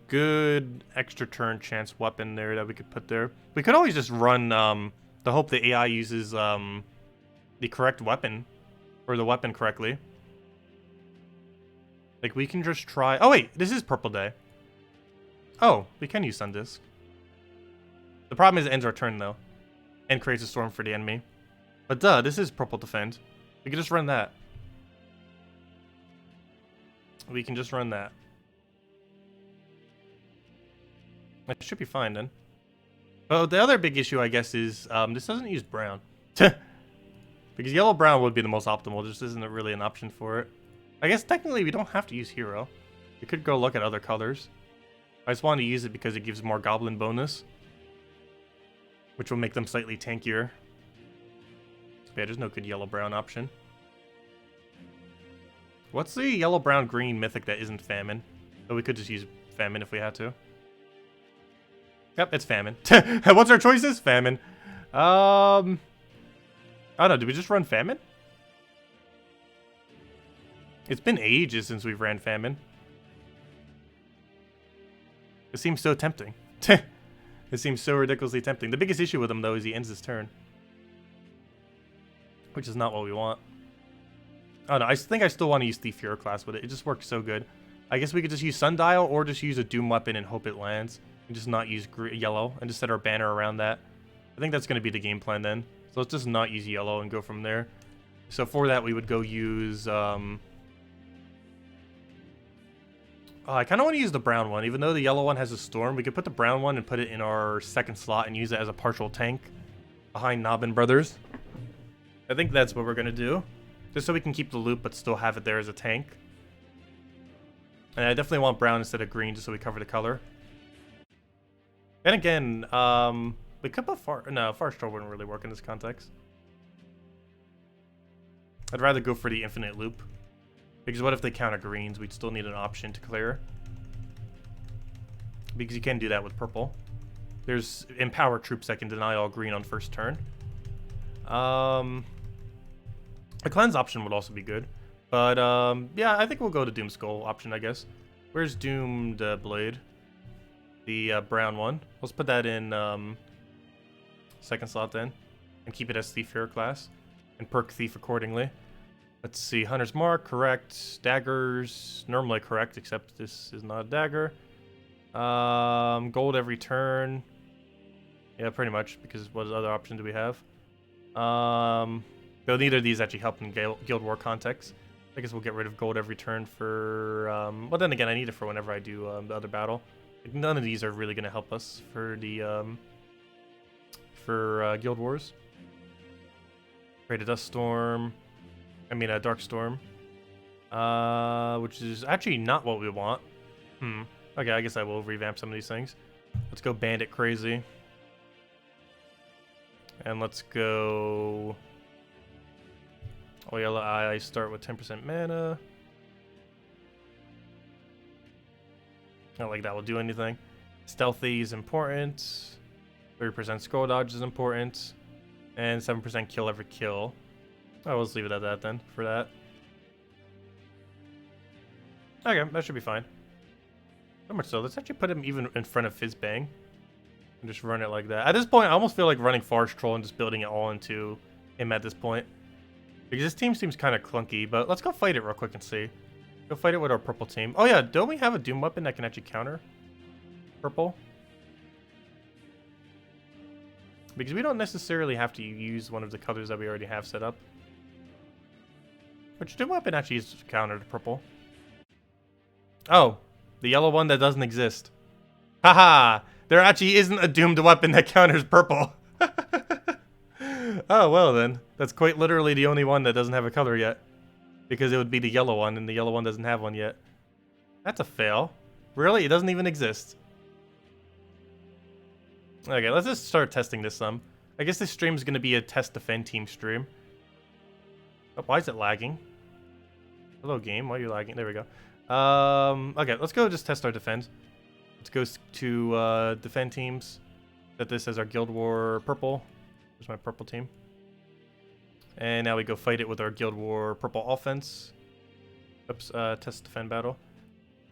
good extra turn chance weapon there that we could put there? We could always just run the hope the AI uses the correct weapon. Or the weapon correctly. Like, we can just try... Oh, wait, this is Purple Day. Oh, we can use Sundisk. The problem is it ends our turn, though. And creates a storm for the enemy. But duh, this is Purple Defend. We can just run that. We can just run that. That should be fine, then. But the other big issue, I guess, is this doesn't use brown. Because yellow-brown would be the most optimal. There just isn't really an option for it. I guess technically we don't have to use hero. We could go look at other colors. I just wanted to use it because it gives more goblin bonus. Which will make them slightly tankier. Yeah, there's no good yellow-brown option. What's the yellow-brown-green mythic that isn't Famine? So we could just use Famine if we had to. Yep, it's Famine. What's our choices? Famine. I don't know, did we just run Famine? It's been ages since we've ran Famine. It seems so tempting. It seems so ridiculously tempting. The biggest issue with him, though, is he ends his turn. Which is not what we want. Oh no, I think I still want to use Thief Hero class with it. It just works so good. I guess we could just use Sundial or just use a Doom weapon and hope it lands. And just not use yellow and just set our banner around that. I think that's going to be the game plan then. So let's just not use yellow and go from there. So for that, we would go use... I kind of want to use the brown one. Even though the yellow one has a storm, we could put the brown one and put it in our second slot and use it as a partial tank behind Nobbin Brothers. I think that's what we're going to do. Just so we can keep the loop but still have it there as a tank. And I definitely want brown instead of green just so we cover the color. And again, we could put Far Stroll wouldn't really work in this context. I'd rather go for the infinite loop. Because what if they counter greens? We'd still need an option to clear. Because you can do that with purple. There's empower troops that can deny all green on first turn. A cleanse option would also be good. But yeah, I think we'll go to Doom Skull option, I guess. Where's Doomed Blade? The brown one. Let's put that in second slot then. And keep it as Thief Hero class. And perk Thief accordingly. Let's see. Hunter's Mark, correct. Daggers, normally correct, except this is not a dagger. Gold every turn. Yeah, pretty much, because what other option do we have? Though neither of these actually help in Guild War context. I guess we'll get rid of gold every turn for... well, then again, I need it for whenever I do the other battle. Like, none of these are really going to help us for the... for Guild Wars. Create a Dust Storm. I mean, a Dark Storm. Which is actually not what we want. Okay, I guess I will revamp some of these things. Let's go Bandit Crazy. And let's go... Oh, yellow eye, start with 10% mana. Not like that will do anything. Stealthy is important. 30% scroll dodge is important. And 7% kill every kill. Oh, let's leave it at that then, for that. Okay, that should be fine. So much so, let's actually put him even in front of Fizzbang. And just run it like that. At this point, I almost feel like running Forest Troll and just building it all into him at this point. Because this team seems kind of clunky, but let's go fight it real quick and see. Go fight it with our purple team. Oh yeah, don't we have a Doom weapon that can actually counter purple? Because we don't necessarily have to use one of the colors that we already have set up. Which Doom weapon actually is counter to purple? Oh, the yellow one that doesn't exist. Haha! There actually isn't a doomed weapon that counters purple. Oh, well then. That's quite literally the only one that doesn't have a color yet. Because it would be the yellow one, and the yellow one doesn't have one yet. That's a fail. Really? It doesn't even exist. Okay, let's just start testing this some. I guess this stream is going to be a test defend team stream. Oh, why is it lagging? Hello, game. Why are you lagging? There we go. Okay, let's go just test our defense. Let's go to defend teams. Set this as our Guild War purple. There's my purple team. And now we go fight it with our Guild War purple offense. Oops, test defend battle.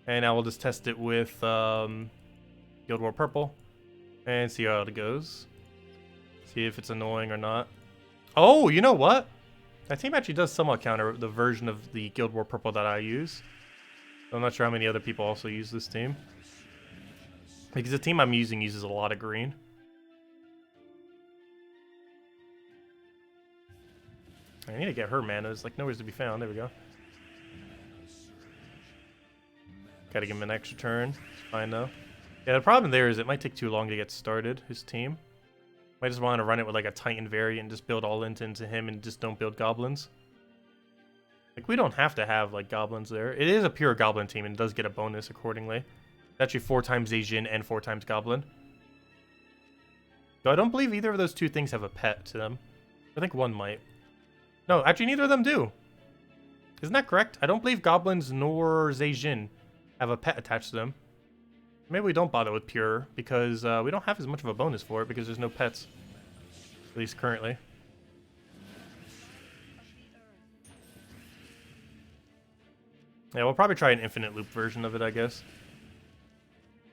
And now we'll just test it with Guild War purple. And see how it goes. See if it's annoying or not. Oh, you know what? That team actually does somewhat counter the version of the Guild War purple that I use. I'm not sure how many other people also use this team. Because the team I'm using uses a lot of green. I need to get her mana. There's like nowhere to be found. There we go. Gotta give him an extra turn. It's fine though. Yeah, the problem there is it might take too long to get started, his team. Might just want to run it with like a Titan variant and just build all into him and just don't build goblins. Like, we don't have to have like goblins there. It is a pure goblin team and does get a bonus accordingly. It's actually 4 times Asian and 4 times goblin. Though I don't believe either of those two things have a pet to them. I think one might. No, actually neither of them do. Isn't that correct? I don't believe goblins nor Zhejian have a pet attached to them. Maybe we don't bother with pure because we don't have as much of a bonus for it because there's no pets. At least currently. Yeah, we'll probably try an infinite loop version of it, I guess.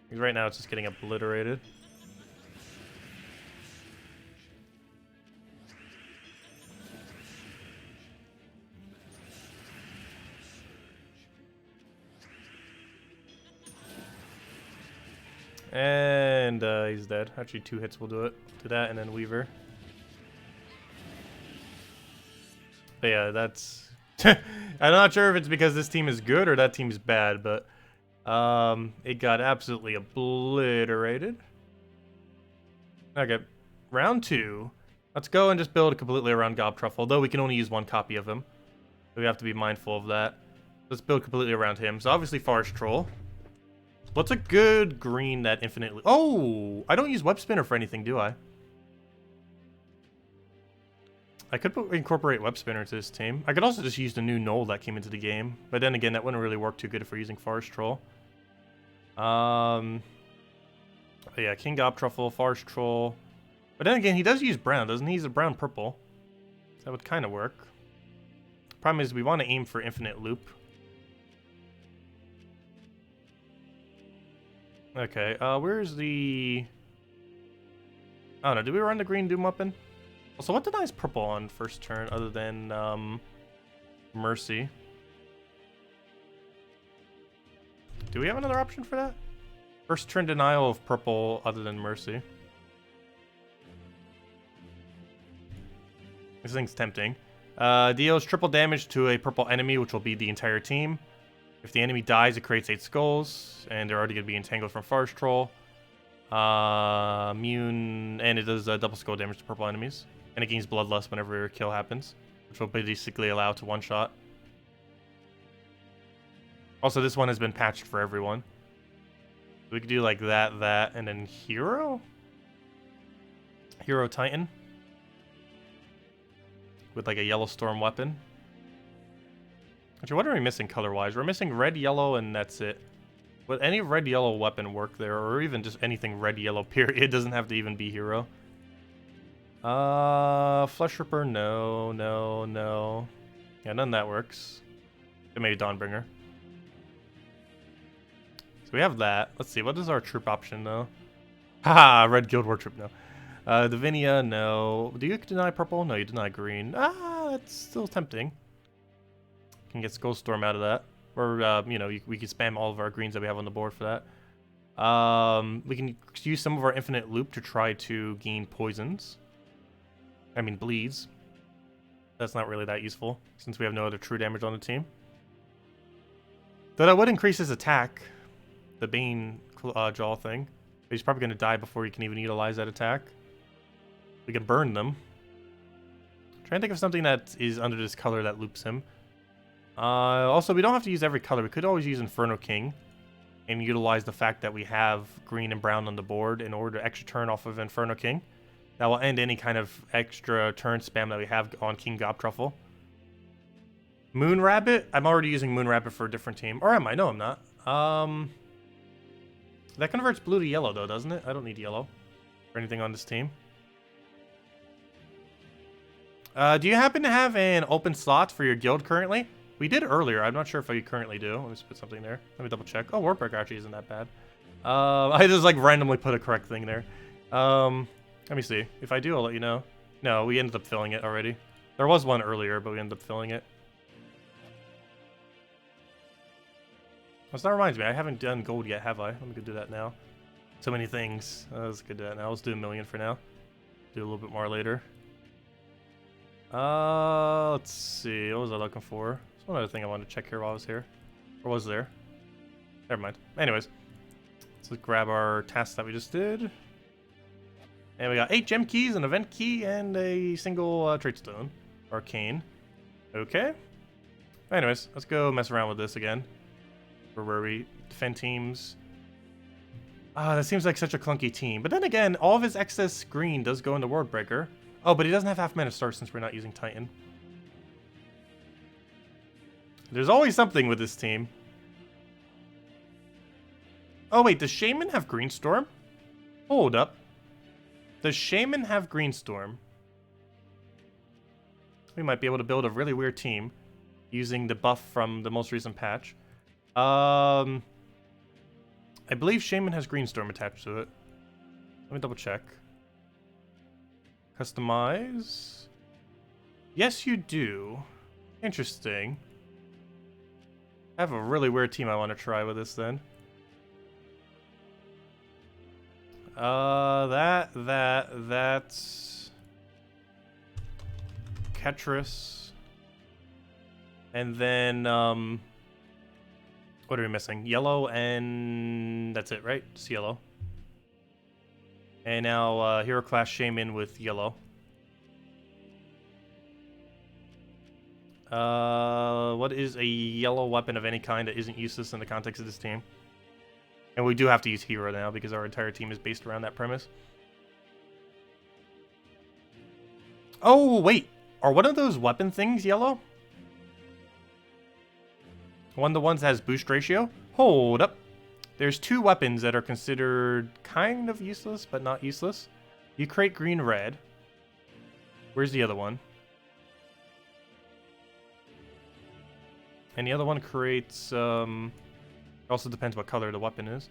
Because right now it's just getting obliterated. And he's dead. Actually, 2 hits will do it. Do that and then Weaver. But yeah, that's... I'm not sure if it's because this team is good or that team's bad, but it got absolutely obliterated. Okay, round 2. Let's go and just build completely around Gob Truffle, although we can only use 1 copy of him. So we have to be mindful of that. Let's build completely around him. So obviously Forest Troll. What's a good green that infinitely... Oh! I don't use Web Spinner for anything, do I? I could incorporate Web Spinner into this team. I could also just use the new Knoll that came into the game. But then again, that wouldn't really work too good if we're using Forest Troll. Yeah, King Gob Truffle, Forest Troll. But then again, he does use brown, doesn't he? He's a brown-purple. So that would kind of work. Problem is, we want to aim for infinite loop. Okay, where's the... I don't know, did we run the green Doom Weapon? Also, what denies purple on first turn other than, Mercy? Do we have another option for that? First turn denial of purple other than Mercy. This thing's tempting. Deals triple damage to a purple enemy, which will be the entire team. If the enemy dies, it creates 8 skulls, and they're already going to be entangled from Forest Troll. Immune, and it does double skull damage to purple enemies. And it gains Bloodlust whenever a kill happens, which will basically allow to one-shot. Also, this one has been patched for everyone. We could do like that, and then Hero? Hero Titan. With like a yellow storm weapon. Actually, what are we missing color-wise? We're missing red, yellow, and that's it. Would any red-yellow weapon work there? Or even just anything red-yellow, period? It doesn't have to even be hero. Flesh Ripper, no, no, no. Yeah, none of that works. But maybe Dawnbringer. So we have that. Let's see, what is our troop option, though? Haha, red Guild War troop, no. Divinia, no. Do you deny purple? No, you deny green. Ah, that's still tempting. Can get Skullstorm out of that. Or, you know, we can spam all of our greens that we have on the board for that. We can use some of our infinite loop to try to gain poisons. I mean, bleeds. That's not really that useful, since we have no other true damage on the team. Though that would increase his attack. The Bane jaw thing. But he's probably going to die before he can even utilize that attack. We can burn them. Trying to think of something that is under this color that loops him. Also, we don't have to use every color. We could always use Inferno King and utilize the fact that we have green and brown on the board in order to extra turn off of Inferno King. That will end any kind of extra turn spam that we have on King Gob Truffle. Moon Rabbit? I'm already using Moon Rabbit for a different team. Or am I? No, I'm not. That converts blue to yellow, though, doesn't it? I don't need yellow for anything on this team. Do you happen to have an open slot for your guild currently? We did earlier. I'm not sure if you currently do. Let me just put something there. Let me double check. Oh, Warbreaker actually isn't that bad. I just like randomly put a correct thing there. Let me see. If I do, I'll let you know. No, we ended up filling it already. There was one earlier, but we ended up filling it. Oh, so that reminds me, I haven't done gold yet, have I? Let me go do that now. So many things. Let's go do that now. Let's do 1 million for now. Do a little bit more later. Let's see. What was I looking for? There's one other thing I wanted to check here while I was here. Or was there? Never mind. Anyways. Let's grab our tasks that we just did. And we got 8 gem keys, an event key, and a single trait stone. Arcane. Okay. Anyways, let's go mess around with this again. Where were we? Defend teams. Ah, that seems like such a clunky team. But then again, all of his excess green does go into Wordbreaker. Oh, but he doesn't have half mana start since we're not using Titan. There's always something with this team. Oh wait, does Shaman have Greenstorm? Hold up. Does Shaman have Greenstorm? We might be able to build a really weird team using the buff from the most recent patch. I believe Shaman has Greenstorm attached to it. Let me double check. Customize. Yes, you do. Interesting. I have a really weird team I want to try with this then. That's Ketris. And then, what are we missing? Yellow and that's it, right? Just yellow. And now, Hero Class Shaman with yellow. What is a yellow weapon of any kind that isn't useless in the context of this team? And we do have to use hero now because our entire team is based around that premise. Oh, wait. Are one of those weapon things yellow? One of the ones that has boost ratio? Hold up. There's 2 weapons that are considered kind of useless, but not useless. You create green, red. Where's the other one? And the other one creates, it also depends what color the weapon is.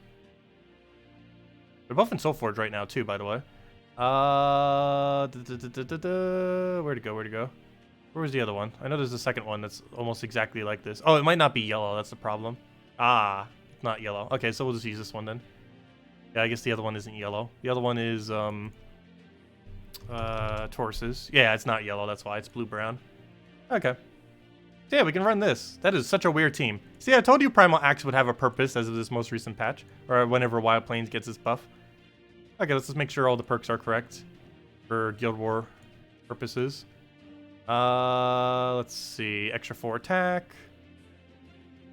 They're both in Soulforge right now too, by the way. Where'd it go? Where'd it go? Where was the other one? I know there's a second one that's almost exactly like this. Oh, it might not be yellow. That's the problem. Ah, it's not yellow. Okay, so we'll just use this one then. Yeah, I guess the other one isn't yellow. The other one is, Tauruses. Yeah, it's not yellow. That's why. It's blue-brown. Okay. So yeah, we can run this. That is such a weird team. See, I told you Primal Axe would have a purpose as of this most recent patch. Or whenever Wild Plains gets its buff. Okay, let's just make sure all the perks are correct. For Guild War purposes. Let's see. Extra 4 attack.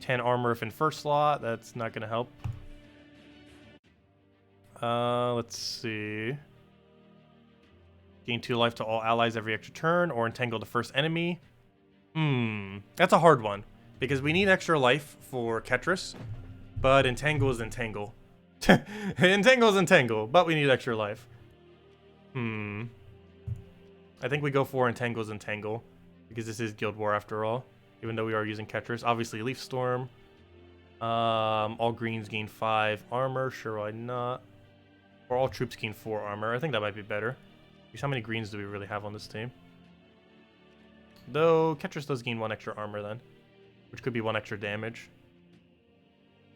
10 armor if in first slot. That's not going to help. Let's see. Gain 2 life to all allies every extra turn. Or entangle the first enemy. That's a hard one. Because we need extra life for Ketris. But entangle is entangle. Entangle is entangle. But we need extra life. I think we go for entangle's entangle. Because this is Guild War after all. Even though we are using Ketris. Obviously Leaf Storm. All greens gain 5 armor. Sure, why not? Or all troops gain 4 armor. I think that might be better. Because how many greens do we really have on this team? Though, Ketris does gain 1 extra armor then. Which could be 1 extra damage.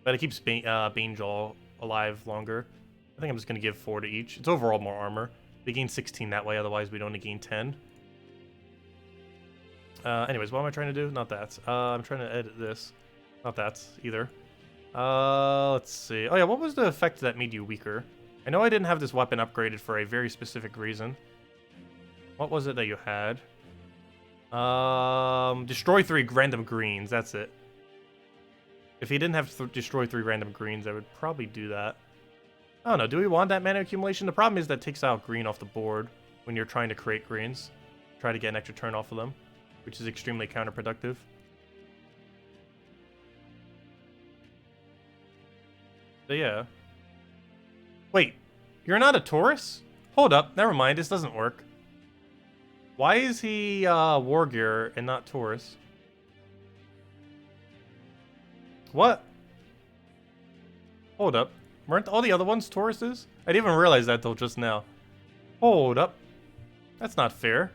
But it keeps Banejaw alive longer. I think I'm just going to give 4 to each. It's overall more armor. We gain 16 that way, otherwise we'd only gain 10. Anyways, what am I trying to do? Not that. I'm trying to edit this. Not that either. Let's see. Oh yeah, what was the effect that made you weaker? I know I didn't have this weapon upgraded for a very specific reason. What was it that you had? Destroy 3 random greens, that's it. If he didn't have to destroy 3 random greens, I would probably do that. I don't know, do we want that mana accumulation? The problem is that takes out green off the board when you're trying to create greens. Try to get an extra turn off of them, which is extremely counterproductive. So yeah. Wait, you're not a Taurus? Hold up, never mind, this doesn't work. Why is he War Gear and not Taurus? What? Hold up. Weren't all the other ones Tauruses? I didn't even realize that till just now. Hold up. That's not fair.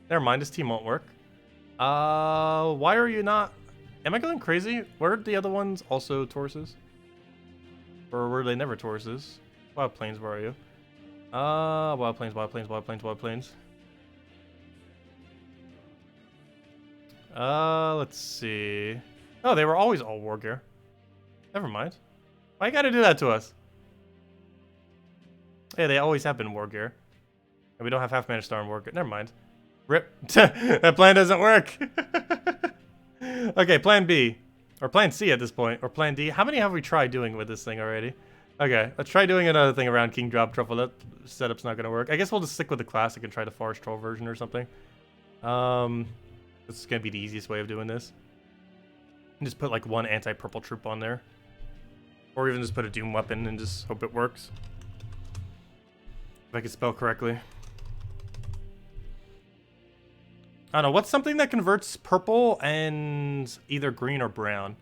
Never mind, this team won't work. Why are you not... Am I going crazy? Were the other ones also Tauruses? Or were they never Tauruses? Wild Plains, where are you? Wild Plains, Wild Plains, Wild Plains, Wild Plains. Let's see. Oh, they were always all War Gear. Never mind. Why you gotta do that to us? Yeah, they always have been War Gear. And we don't have half mana star in War Gear. Never mind. Rip. That plan doesn't work. Okay, plan B. Or plan C at this point. Or plan D. How many have we tried doing with this thing already? Okay, let's try doing another thing around King Drop Truffle. That setup's not gonna work. I guess we'll just stick with the classic and try the Forest Troll version or something. This is gonna be the easiest way of doing this. And just put like 1 anti-purple troop on there. Or even just put a Doom weapon and just hope it works. If I can spell correctly. I don't know, what's something that converts purple and either green or brown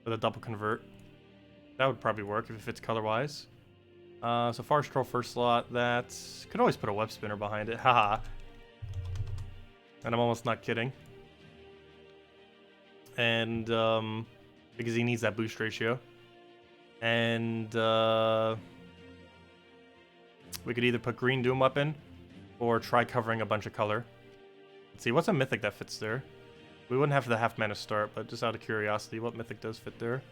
with a double convert? That would probably work if it fits color-wise. So Forest Troll first slot, that... Could always put a Web Spinner behind it, haha. And I'm almost not kidding. And, because he needs that boost ratio. And, we could either put green Doom Weapon, or try covering a bunch of color. Let's see, what's a mythic that fits there? We wouldn't have the half mana start, but just out of curiosity, what mythic does fit there?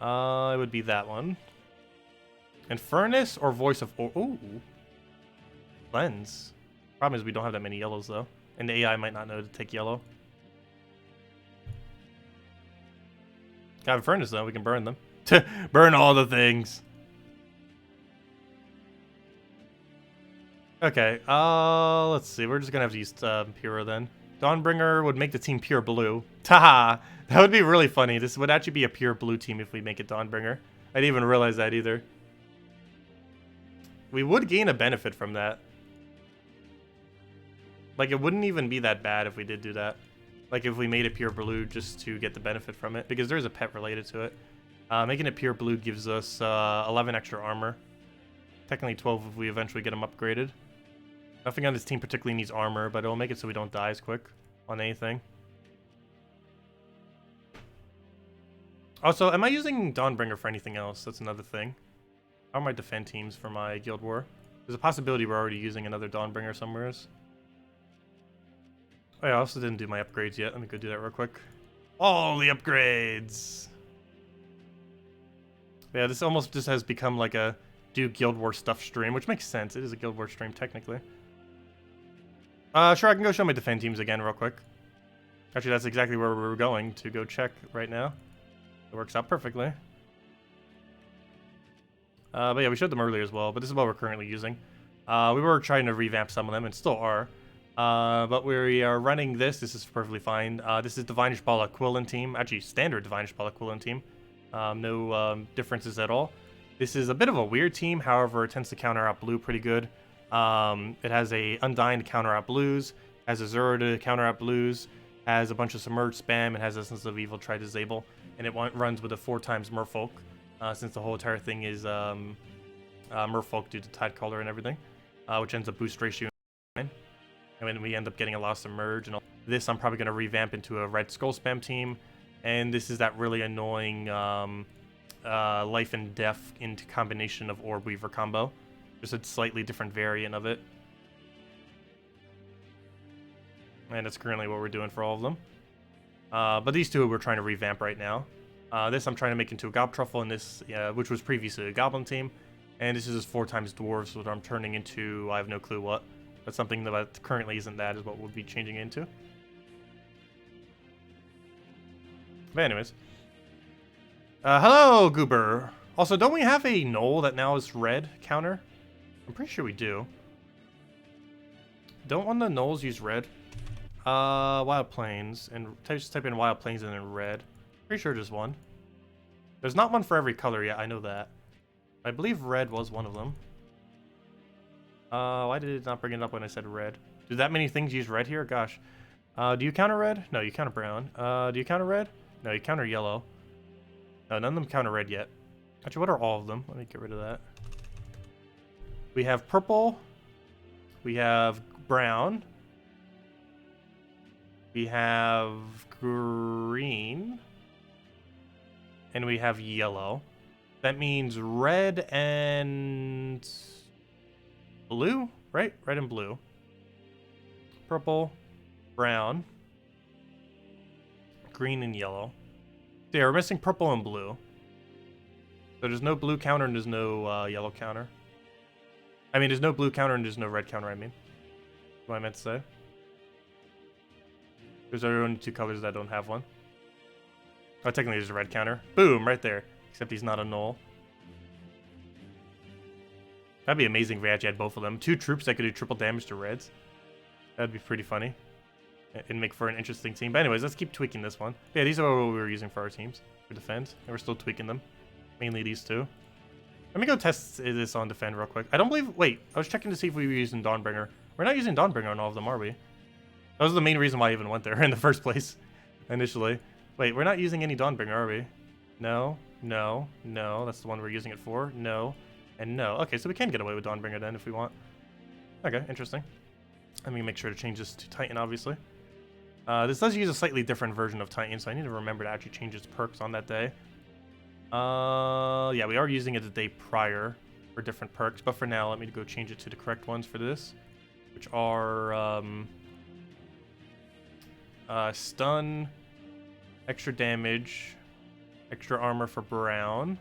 It would be that one. And Furnace or Voice of... Ooh. Lens. Problem is we don't have that many yellows, though. And the AI might not know to take yellow. Got a furnace though, we can burn them. Burn all the things. Okay, let's see. We're just gonna have to use Pure then. Dawnbringer would make the team pure blue. Taha! That would be really funny. This would actually be a pure blue team if we make it Dawnbringer. I didn't even realize that either. We would gain a benefit from that. Like, it wouldn't even be that bad if we did do that. Like, if we made it pure blue just to get the benefit from it. Because there's a pet related to it. Making it pure blue gives us 11 extra armor. Technically 12 if we eventually get them upgraded. Nothing on this team particularly needs armor, but it'll make it so we don't die as quick on anything. Also, am I using Dawnbringer for anything else? That's another thing. How are my defend teams for my Guild War? There's a possibility we're already using another Dawnbringer somewhere. Oh yeah, I also didn't do my upgrades yet. Let me go do that real quick. All the upgrades! Yeah, this almost just has become like a do Guild War stuff stream, which makes sense. It is a Guild War stream, technically. Sure, I can go show my defend teams again real quick. Actually, that's exactly where we were going to go check right now. It works out perfectly. But yeah, we showed them earlier as well, but this is what we're currently using. We were trying to revamp some of them, and still are. But we are running this. This is perfectly fine. This is Divinish Ball Aquilin team. Actually, standard Divinish Ball Aquilin team. No differences at all. This is a bit of a weird team, however, it tends to counter out blue pretty good. It has a Undying to counter out blues, has a Zero to counter out blues, has a bunch of Submerge spam, and has Essence of Evil try disable, and it runs with a 4x Merfolk, since the whole entire thing is Merfolk due to Tidecaller and everything, which ends up boost ratio, and then we end up getting a lot of Submerge. And all this I'm probably going to revamp into a Red Skull spam team, and this is that really annoying Life and Death into combination of Orb Weaver combo. Just a slightly different variant of it. And that's currently what we're doing for all of them. But these two we're trying to revamp right now. This I'm trying to make into a Gob Truffle, and this, which was previously a Goblin team. And this is just 4x Dwarves, which I'm turning into, I have no clue what. But something that currently isn't that is what we'll be changing into. But anyways. Hello, Goober. Also, don't we have a Knoll that now is red counter? I'm pretty sure we do. Don't one of the Knolls use red? Wild Plains, and just type in Wild Plains and then red. Pretty sure there's one. There's not one for every color yet, I know that. I believe red was one of them. Why did it not bring it up when I said red? Do that many things use red here? Gosh. Do you counter red? No, you counter brown. Do you counter red? No, you counter yellow. No, none of them counter red yet. Actually, what are all of them? Let me get rid of that. We have purple. We have brown. We have green. And we have yellow. That means red and blue, right? Red and blue. Purple, brown, green, and yellow. So yeah, we're missing purple and blue. So there's no blue counter and there's no yellow counter. I mean, there's no blue counter and there's no red counter, I mean. What I meant to say. There's only two colors that don't have one. Oh, technically there's a red counter. Boom, right there. Except he's not a Knoll. That'd be amazing if we actually had both of them. Two troops that could do triple damage to reds. That'd be pretty funny. And make for an interesting team. But anyways, let's keep tweaking this one. Yeah, these are what we were using for our teams. For defend. And we're still tweaking them. Mainly these two. Let me go test this on defend real quick. I don't believe... Wait, I was checking to see if we were using Dawnbringer. We're not using Dawnbringer on all of them, are we? That was the main reason why I even went there in the first place. Initially. Wait, we're not using any Dawnbringer, are we? No, no, no. That's the one we're using it for. No, and no. Okay, so we can get away with Dawnbringer then if we want. Okay, interesting. Let me make sure to change this to Titan, obviously. This does use a slightly different version of Titan, so I need to remember to actually change its perks on that day. Yeah, we are using it the day prior for different perks, but for now, let me go change it to the correct ones for this, which are stun, extra damage, extra armor for brown,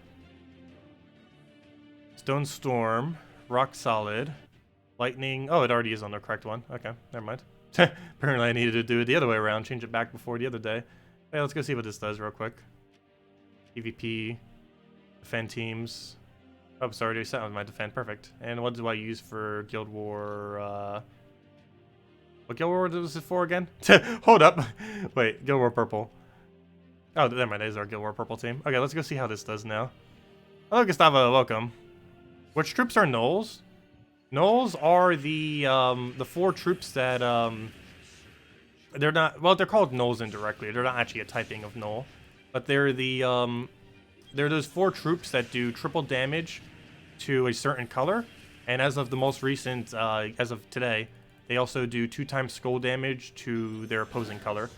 stone storm, rock solid, lightning. Oh, it already is on the correct one. Okay, never mind. Apparently I needed to do it the other way around, change it back before the other day. Hey, let's go see what this does real quick. PvP, defend teams. Oh, sorry, I set on my defend. Perfect. And what do I use for Guild War? What Guild War was it for again? Hold up. Wait, Guild War Purple. Oh, never mind. That is our Guild War Purple team. Okay, let's go see how this does now. Hello, Gustavo. Welcome. Which troops are Knowles? Knowles are the 4 troops that they're not, well, they're called Knowles indirectly. They're not actually a typing of Knoll, but they're they're those 4 troops that do triple damage to a certain color, and as of the most recent, as of today, they also do 2 times skull damage to their opposing color.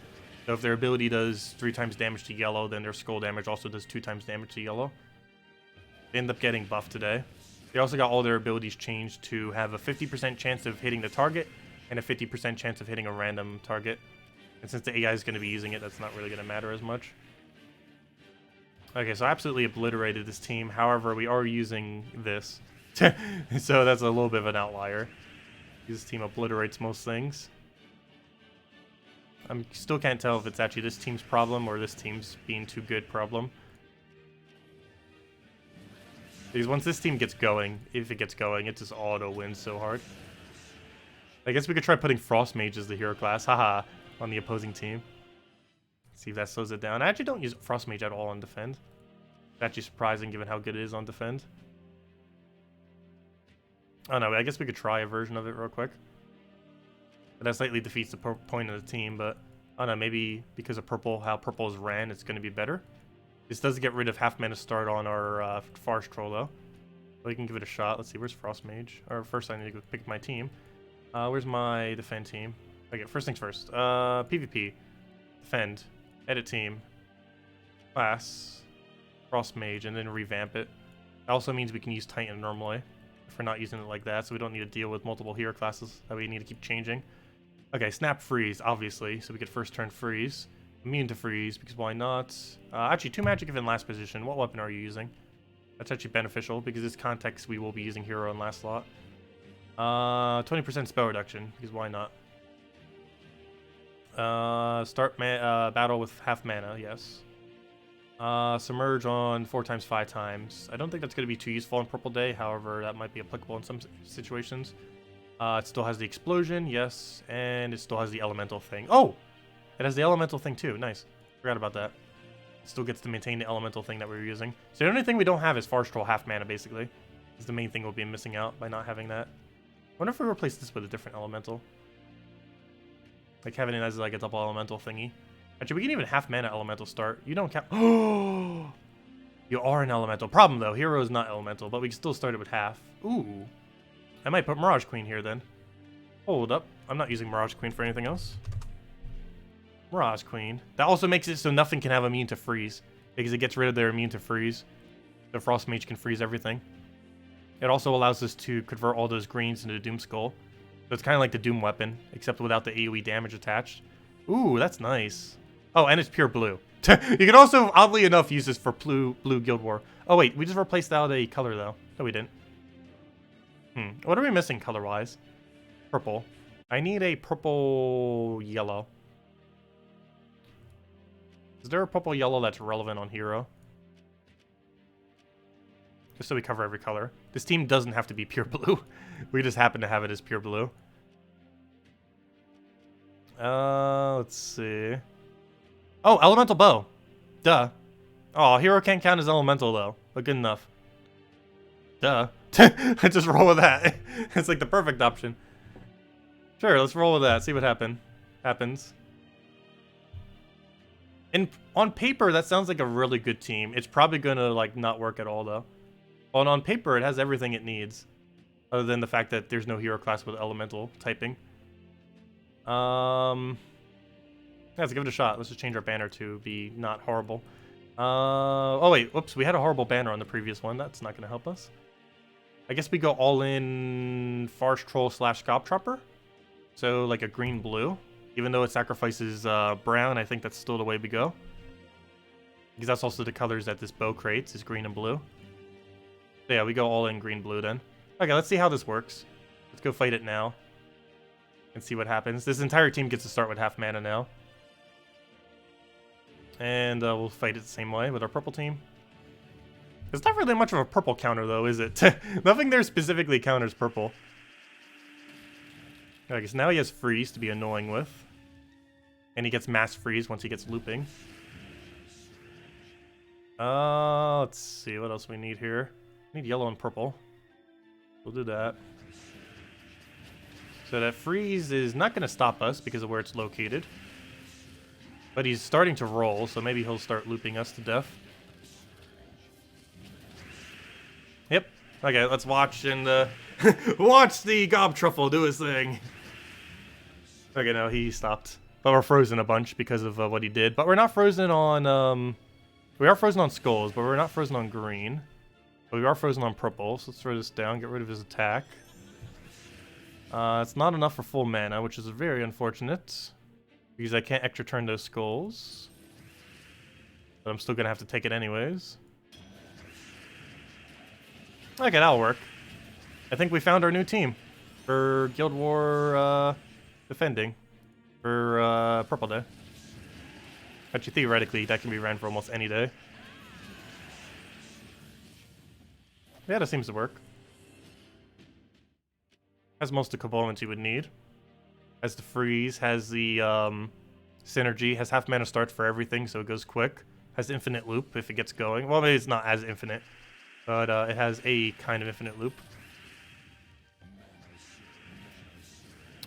So if their ability does 3 times damage to yellow, then their skull damage also does 2 times damage to yellow. They end up getting buffed today. They also got all their abilities changed to have a 50% chance of hitting the target and a 50% chance of hitting a random target. And since the AI is going to be using it, that's not really going to matter as much. Okay, so I absolutely obliterated this team. However, we are using this. So that's a little bit of an outlier. This team obliterates most things. I still can't tell if it's actually this team's problem or this team's being too good problem. Because once this team gets going, if it gets going, it just auto wins so hard. I guess we could try putting Frost Mage as the hero class, haha, on the opposing team. See if that slows it down. I actually don't use Frost Mage at all on defend. It's actually surprising given how good it is on defend. Oh no, I guess we could try a version of it real quick. But that slightly defeats the point of the team, but I don't know, maybe because of purple, how purple is ran, it's going to be better. This does get rid of half mana start on our Forest Troll though. But we can give it a shot. Let's see, where's Frost Mage? Or first I need to go pick my team. Where's my defend team? Okay, first things first. PvP. Defend. Edit team. Class. Frost Mage, and then revamp it. That also means we can use Titan normally. If we're not using it like that, so we don't need to deal with multiple hero classes that we need to keep changing. Okay, snap freeze, obviously, so we could first turn freeze. Immune to freeze, because why not? Actually, 2 magic if in last position. What weapon are you using? That's actually beneficial, because this context we will be using hero in last slot. 20% spell reduction, because why not? Start battle with half mana, yes. Submerge on 4 times 5 times. I don't think that's going to be too useful on Purple Day, however, that might be applicable in some situations. It still has the explosion, yes, and it still has the elemental thing. Oh! It has the elemental thing too, nice. Forgot about that. It still gets to maintain the elemental thing that we were using. So the only thing we don't have is Forest Troll half mana, basically. Is the main thing we'll be missing out by not having that. I wonder if we replace this with a different elemental. Like having it as like a double elemental thingy. Actually, we can even half mana elemental start. You don't count. Oh! You are an elemental. Problem though, hero is not elemental, but we can still start it with half. Ooh. I might put Mirage Queen here then. Hold up. I'm not using Mirage Queen for anything else. Mirage Queen. That also makes it so nothing can have immune to freeze, because it gets rid of their immune to freeze. The Frost Mage can freeze everything. It also allows us to convert all those greens into Doom Skull. So it's kind of like the Doom weapon, except without the AoE damage attached. Ooh, that's nice. Oh, and it's pure blue. You can also, oddly enough, use this for blue Guild War. Oh wait, we just replaced out a color though. No, we didn't. What are we missing color-wise? Purple. I need a purple yellow. Is there a purple yellow that's relevant on hero? Just so we cover every color. This team doesn't have to be pure blue. We just happen to have it as pure blue. Let's see. Oh, elemental bow. Duh. Oh, hero can't count as elemental though, but good enough. Duh. Just roll with that. It's like the perfect option. Sure, let's roll with that. See what happens. And on paper, that sounds like a really good team. It's probably gonna like not work at all though. And on paper, it has everything it needs, other than the fact that there's no hero class with elemental typing. Yeah, let's give it a shot. Let's just change our banner to be not horrible. Oh wait, whoops, we had a horrible banner on the previous one. That's not gonna help us. I guess we go all in Forest Troll / Scalp Trapper. So like a green-blue. Even though it sacrifices brown, I think that's still the way we go. Because that's also the colors that this bow creates, is green and blue. So yeah, we go all in green-blue then. Okay, let's see how this works. Let's go fight it now. And see what happens. This entire team gets to start with half mana now. And we'll fight it the same way with our purple team. It's not really much of a purple counter, though, is it? Nothing there specifically counters purple. I guess now he has freeze to be annoying with. And he gets mass freeze once he gets looping. Let's see what else we need here. We need yellow and purple. We'll do that. So that freeze is not going to stop us because of where it's located. But he's starting to roll, so maybe he'll start looping us to death. Yep. Okay, let's watch and watch the Gob Truffle do his thing. Okay, no, he stopped. But we're frozen a bunch because of what he did. But we're not frozen on... we are frozen on skulls, but we're not frozen on green. But we are frozen on purple, so let's throw this down, get rid of his attack. It's not enough for full mana, which is very unfortunate. Because I can't extra turn those skulls. But I'm still going to have to take it anyways. Okay, that'll work. I think we found our new team. For Guild War defending. For Purple Day. Actually, theoretically, that can be ran for almost any day. Yeah, that seems to work. Has most of the components you would need. Has the freeze, has the synergy, has half mana start for everything, so it goes quick. Has infinite loop if it gets going. Well, maybe it's not as infinite, but it has a kind of infinite loop.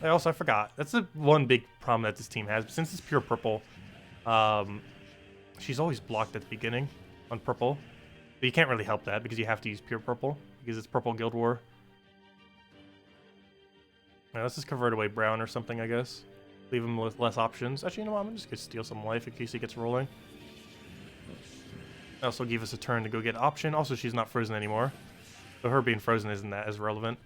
I forgot. That's the one big problem that this team has. Since it's pure purple, she's always blocked at the beginning on purple. But you can't really help that because you have to use pure purple because it's purple Guild War. Right, let's just convert away brown or something, I guess. Leave him with less options. Actually, you know what? I'm just going to steal some life in case he gets rolling. Also give us a turn to go get option. Also, she's not frozen anymore. So her being frozen isn't that as relevant.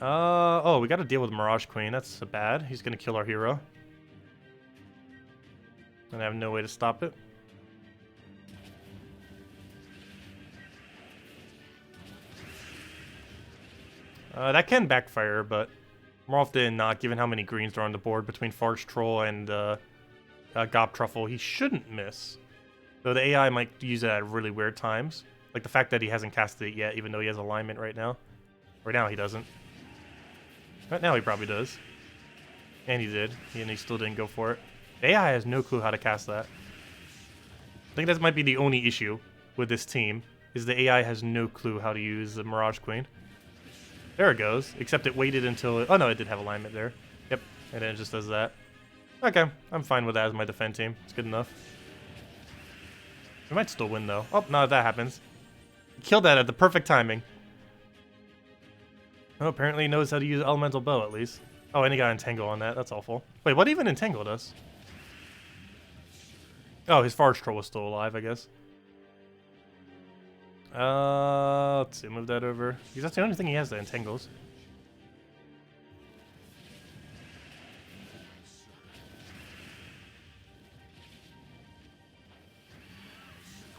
Oh, we got to deal with Mirage Queen. That's bad. He's going to kill our hero. And I have no way to stop it. That can backfire, but more often than not, given how many greens are on the board between Farge Troll and Gob Truffle, he shouldn't miss. Though the AI might use it at really weird times. Like the fact that he hasn't casted it yet, even though he has alignment right now. Right now he doesn't. Right now he probably does. And he did, and he still didn't go for it. The AI has no clue how to cast that. I think that might be the only issue with this team, is the AI has no clue how to use the Mirage Queen. There it goes, except it waited until... Oh no, it did have alignment there. Yep, and then it just does that. Okay, I'm fine with that as my defend team. It's good enough. We might still win though. Oh, no, that happens. Killed that at the perfect timing. Oh, apparently he knows how to use Elemental Bow at least. Oh, and he got Entangle on that. That's awful. Wait, what even Entangled us? Oh, his Farge Troll was still alive, I guess. Let's see, move that over. Because that's the only thing he has that entangles.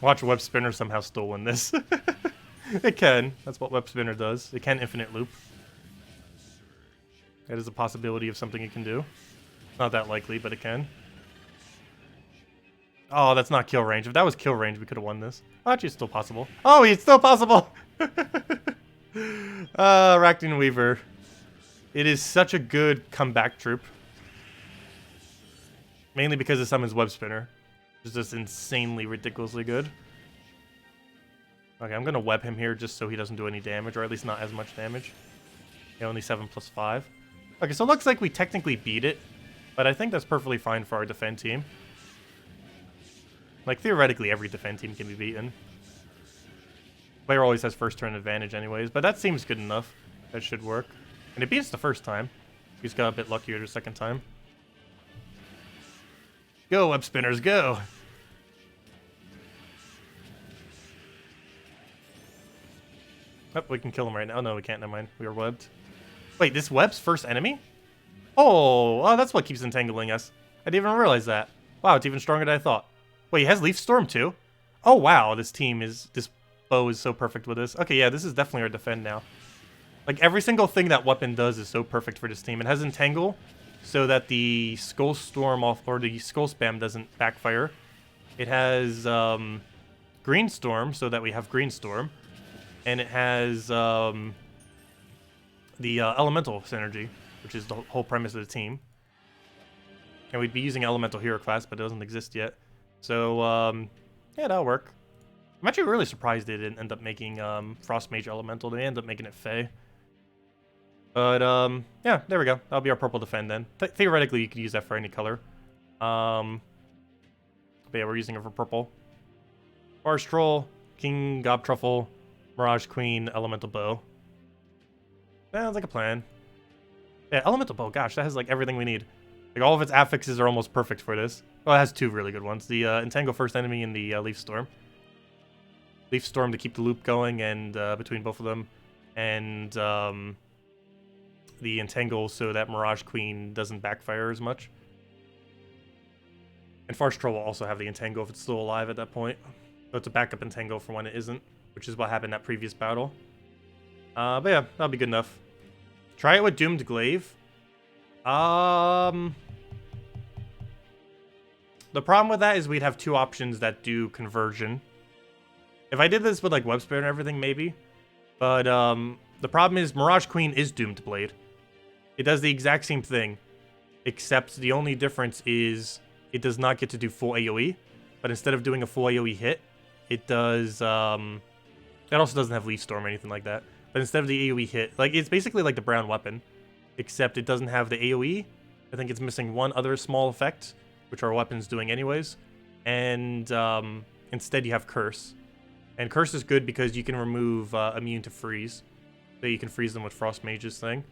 Watch Web Spinner somehow still win this. It can. That's what Web Spinner does. It can infinite loop. That is a possibility of something it can do. Not that likely, but it can. Oh, that's not kill range. If that was kill range, we could have won this. Oh, actually, it's still possible. Oh, it's still possible! Racting Weaver. It is such a good comeback troop. Mainly because it summons Web Spinner. It's just insanely, ridiculously good. Okay, I'm going to web him here just so he doesn't do any damage, or at least not as much damage. Yeah, only 7+5. Okay, so it looks like we technically beat it, but I think that's perfectly fine for our defend team. Like, theoretically, every defend team can be beaten. Player always has first turn advantage anyways, but that seems good enough. That should work. And it beat us the first time. He's got a bit luckier the second time. Go, Web Spinners, go! Oh, we can kill him right now. No, we can't. Never mind. We are webbed. Wait, this web's first enemy? Oh, that's what keeps entangling us. I didn't even realize that. Wow, it's even stronger than I thought. Wait, he has Leaf Storm too? Oh wow, this bow is so perfect with this. Okay, yeah, this is definitely our defend now. Like, every single thing that weapon does is so perfect for this team. It has Entangle, so that the Skull Storm or the Skull Spam doesn't backfire. It has Green Storm, so that we have Green Storm. And it has the Elemental synergy, which is the whole premise of the team. And we'd be using Elemental Hero class, but it doesn't exist yet. So, yeah, that'll work. I'm actually really surprised they didn't end up making Frost Mage Elemental. They ended up making it Fey. But, yeah, there we go. That'll be our purple defend then. Theoretically, you could use that for any color. But yeah, we're using it for purple. Forest Troll, King Gobtruffle, Mirage Queen, Elemental Bow. Sounds like a plan. Yeah, Elemental Bow, gosh, that has like everything we need. Like all of its affixes are almost perfect for this. Well, it has two really good ones. The Entangle First Enemy and the Leaf Storm. Leaf Storm to keep the loop going and between both of them. And the Entangle so that Mirage Queen doesn't backfire as much. And Forest Troll will also have the Entangle if it's still alive at that point. So it's a backup Entangle for when it isn't, which is what happened in that previous battle. But yeah, that'll be good enough. Try it with Doomed Glaive. The problem with that is we'd have two options that do conversion. If I did this with like Web Spirit and everything, maybe. But the problem is Mirage Queen is Doomed Blade. It does the exact same thing, except the only difference is it does not get to do full AoE. But instead of doing a full AoE hit, it does. It also doesn't have Leaf Storm or anything like that. But instead of the AoE hit, like it's basically like the brown weapon, except it doesn't have the AoE. I think it's missing one other small effect, which our weapon's doing anyways. And instead you have Curse. And Curse is good because you can remove Immune to Freeze. So you can freeze them with Frost Mage's thing,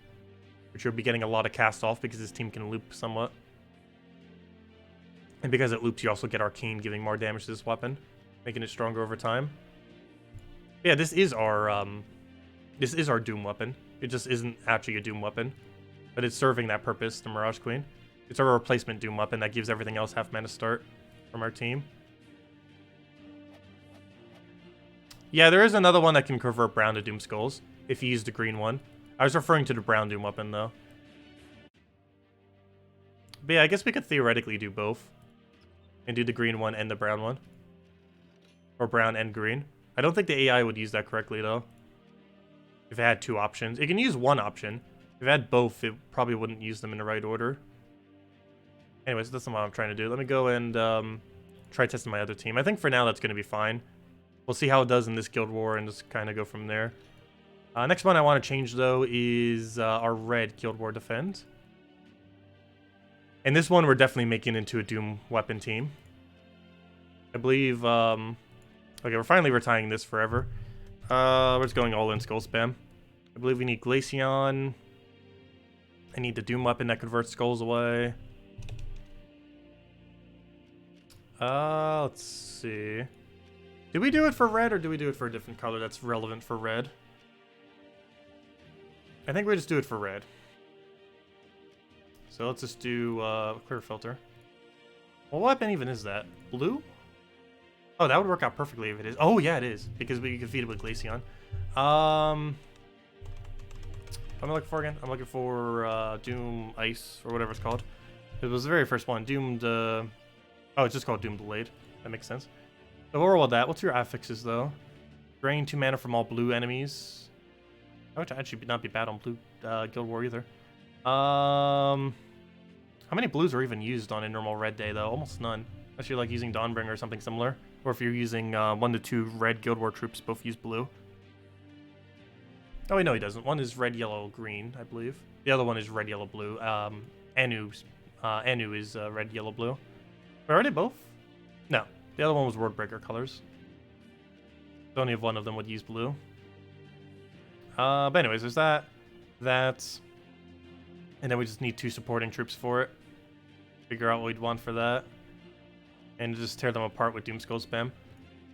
which you'll be getting a lot of cast off because this team can loop somewhat. And because it loops, you also get Arcane, giving more damage to this weapon, making it stronger over time. Yeah, this is our Doom weapon. It just isn't actually a Doom weapon, but it's serving that purpose, the Mirage Queen. It's our replacement Doom weapon that gives everything else half mana start from our team. Yeah, there is another one that can convert brown to Doom Skulls, if you use the green one. I was referring to the brown Doom weapon, though. But yeah, I guess we could theoretically do both. And do the green one and the brown one. Or brown and green. I don't think the AI would use that correctly, though. If it had two options. It can use one option. If it had both, it probably wouldn't use them in the right order. Anyways, that's not what I'm trying to do. Let me go and try testing my other team. I think for now that's going to be fine. We'll see how it does in this Guild War and just kind of go from there. Next one I want to change, though, is our red Guild War Defend. And this one we're definitely making into a Doom weapon team. I believe, okay, we're finally retiring this forever. We're just going all in Skull Spam. I believe we need Glaceon. I need the Doom weapon that converts skulls away. Let's see. Did we do it for red, or do we do it for a different color that's relevant for red? I think we just do it for red. So let's just do clear filter. What weapon even is that? Blue? Oh, that would work out perfectly if it is. Oh, yeah, it is. Because we can feed it with Glaceon. What am I looking for again? I'm looking for Doom Ice, or whatever it's called. It was the very first one. Doomed... oh, it's just called Doomed Blade. That makes sense. So we'll roll with that. What's your affixes, though? Drain 2 mana from all blue enemies. That would actually not be bad on blue Guild War either. How many blues are even used on a normal red day, though? Almost none. Unless you're like using Dawnbringer or something similar. Or if you're using 1 to 2 red Guild War troops, both use blue. Oh, wait, no, he doesn't. One is red, yellow, green, I believe. The other one is red, yellow, blue. Anu is red, yellow, blue. Wait, are they both? No. The other one was Wordbreaker colors. So only if one of them would use blue. But anyways, there's that. And then we just need 2 supporting troops for it. Figure out what we'd want for that. And just tear them apart with Doom Skull Spam.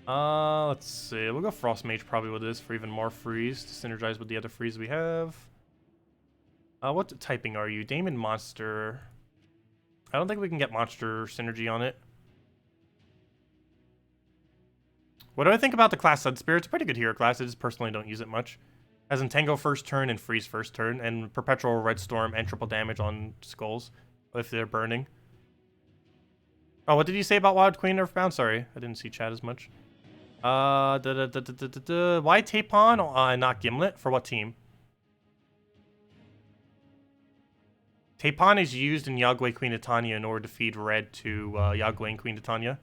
Let's see. We'll go Frost Mage probably with this for even more freeze to synergize with the other freeze we have. What typing are you? Damon Monster. I don't think we can get Monster synergy on it. What do I think about the class Sud Spirit? It's a pretty good hero class. I just personally don't use it much. Has Entangle first turn and Freeze first turn, and Perpetual Red Storm and triple damage on skulls if they're burning. Oh, what did you say about Wild Queen Earthbound? Sorry, I didn't see chat as much. Why Tapon, not Gimlet? For what team? Tapon is used in Yagway Queen Titania in order to feed red to Yagway and Queen Titania.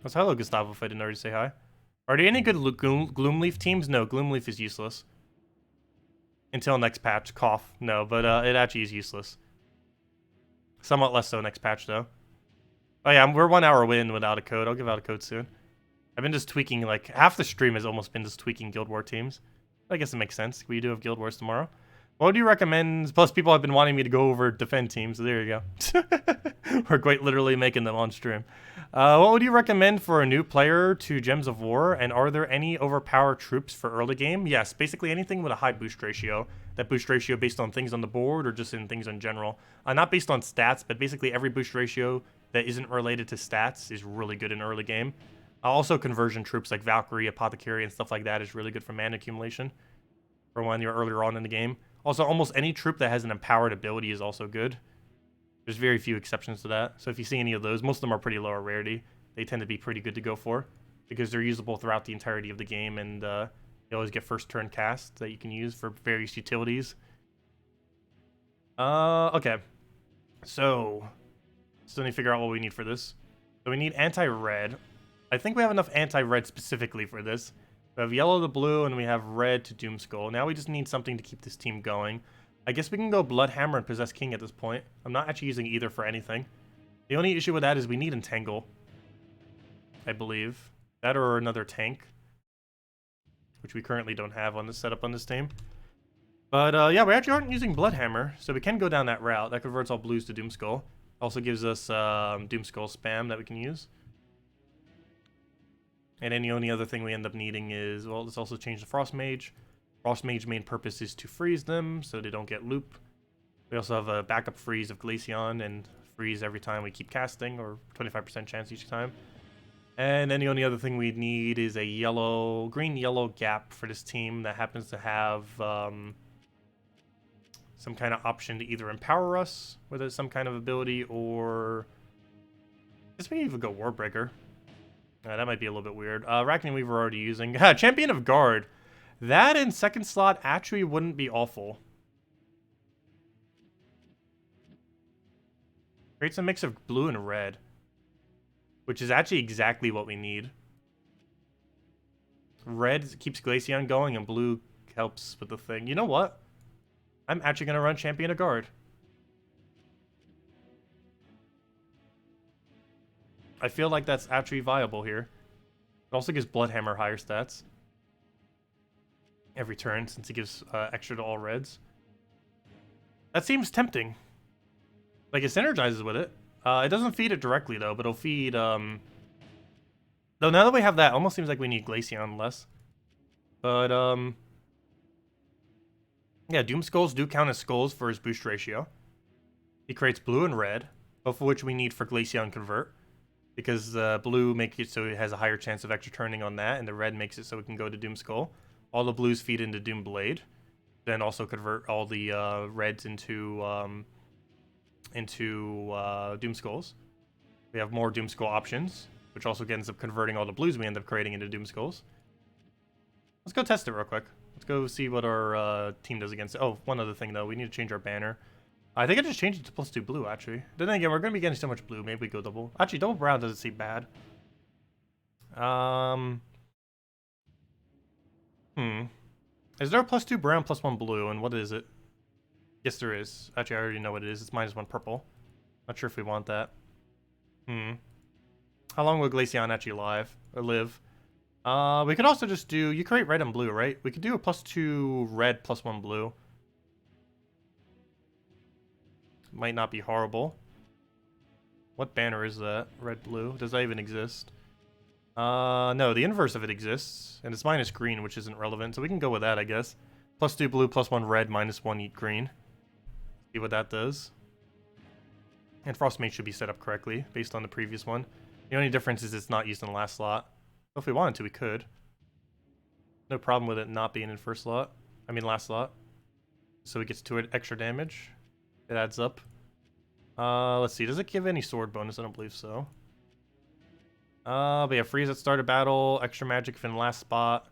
That's hello, Gustavo, if I didn't already say hi. Are there any good Gloomleaf teams? No, Gloomleaf is useless. Until next patch. Cough. No, but it actually is useless. Somewhat less so next patch, though. Oh yeah, we're 1 hour in without a code. I'll give out a code soon. I've been just tweaking, like, half the stream has almost been just tweaking Guild War teams. I guess it makes sense. We do have Guild Wars tomorrow. What would you recommend? Plus, people have been wanting me to go over defend teams, so there you go. We're quite literally making them on stream. What would you recommend for a new player to Gems of War? And are there any overpowered troops for early game? Yes, basically anything with a high boost ratio. That boost ratio based on things on the board or just in things in general. Not based on stats, but basically every boost ratio that isn't related to stats is really good in early game. Also, conversion troops like Valkyrie, Apothecary, and stuff like that is really good for mana accumulation for when you're earlier on in the game. Also, almost any troop that has an empowered ability is also good. There's very few exceptions to that. So if you see any of those, most of them are pretty lower rarity. They tend to be pretty good to go for because they're usable throughout the entirety of the game, and you always get first turn cast that you can use for various utilities. Okay. So, still need to figure out what we need for this. So we need anti-red. I think we have enough anti-red specifically for this. We have yellow to blue, and we have red to Doomskull. Now we just need something to keep this team going. I guess we can go Bloodhammer and Possess King at this point. I'm not actually using either for anything. The only issue with that is we need Entangle, I believe. That or another tank, which we currently don't have on the setup on this team. But yeah, we actually aren't using Bloodhammer, so we can go down that route. That converts all blues to Doomskull. Also gives us Doomskull spam that we can use. And then the only other thing we end up needing is, well, let's also change the Frost Mage. Frost Mage's main purpose is to freeze them so they don't get loop. We also have a backup freeze of Glaceon and freeze every time we keep casting, or 25% chance each time. And then the only other thing we need is a green-yellow gap for this team that happens to have some kind of option to either empower us with some kind of ability, or I guess we can even go Warbreaker. That might be a little bit weird. Arachne Weaver we're already using. Champion of Guard. That in second slot actually wouldn't be awful. Creates a mix of blue and red, which is actually exactly what we need. Red keeps Glaceon going, and blue helps with the thing. You know what? I'm actually going to run Champion of Guard. I feel like that's actually viable here. It also gives Bloodhammer higher stats every turn, since it gives extra to all reds. That seems tempting. Like, it synergizes with it. It doesn't feed it directly, though, but it'll feed... Though now that we have that, it almost seems like we need Glaceon less. But, yeah, Doomskulls do count as skulls for his boost ratio. He creates blue and red, both of which we need for Glaceon Convert. Because blue makes it so it has a higher chance of extra turning on that, and the red makes it so it can go to Doomskull. All the blues feed into Doomblade, then also convert all the reds into Doomskulls. We have more Doomskull options, which also ends up converting all the blues we end up creating into Doomskulls. Let's go test it real quick. Let's go see what our team does against it. Oh, one other thing though, we need to change our banner. I think I just changed it to +2 blue, actually. Then again, we're going to be getting so much blue. Maybe we go double. Actually, double brown doesn't seem bad. Is there a +2 brown, +1 blue, and what is it? Yes, there is. Actually, I already know what it is. It's -1 purple. Not sure if we want that. How long will Glaceon actually live? We could also just do... You create red and blue, right? We could do a +2 red, +1 blue. Might not be horrible. What banner is that? Red, blue? Does that even exist? No, the inverse of it exists. And it's -green, which isn't relevant. So we can go with that, I guess. +2 blue, +1 red, -1 green. See what that does. And Frostmate should be set up correctly, based on the previous one. The only difference is it's not used in the last slot. But if we wanted to, we could. No problem with it not being in first slot. I mean last slot. So it gets 2 extra damage. It adds up. Let's see. Does it give any sword bonus? I don't believe so. But yeah, freeze at start of battle. Extra magic if in last spot.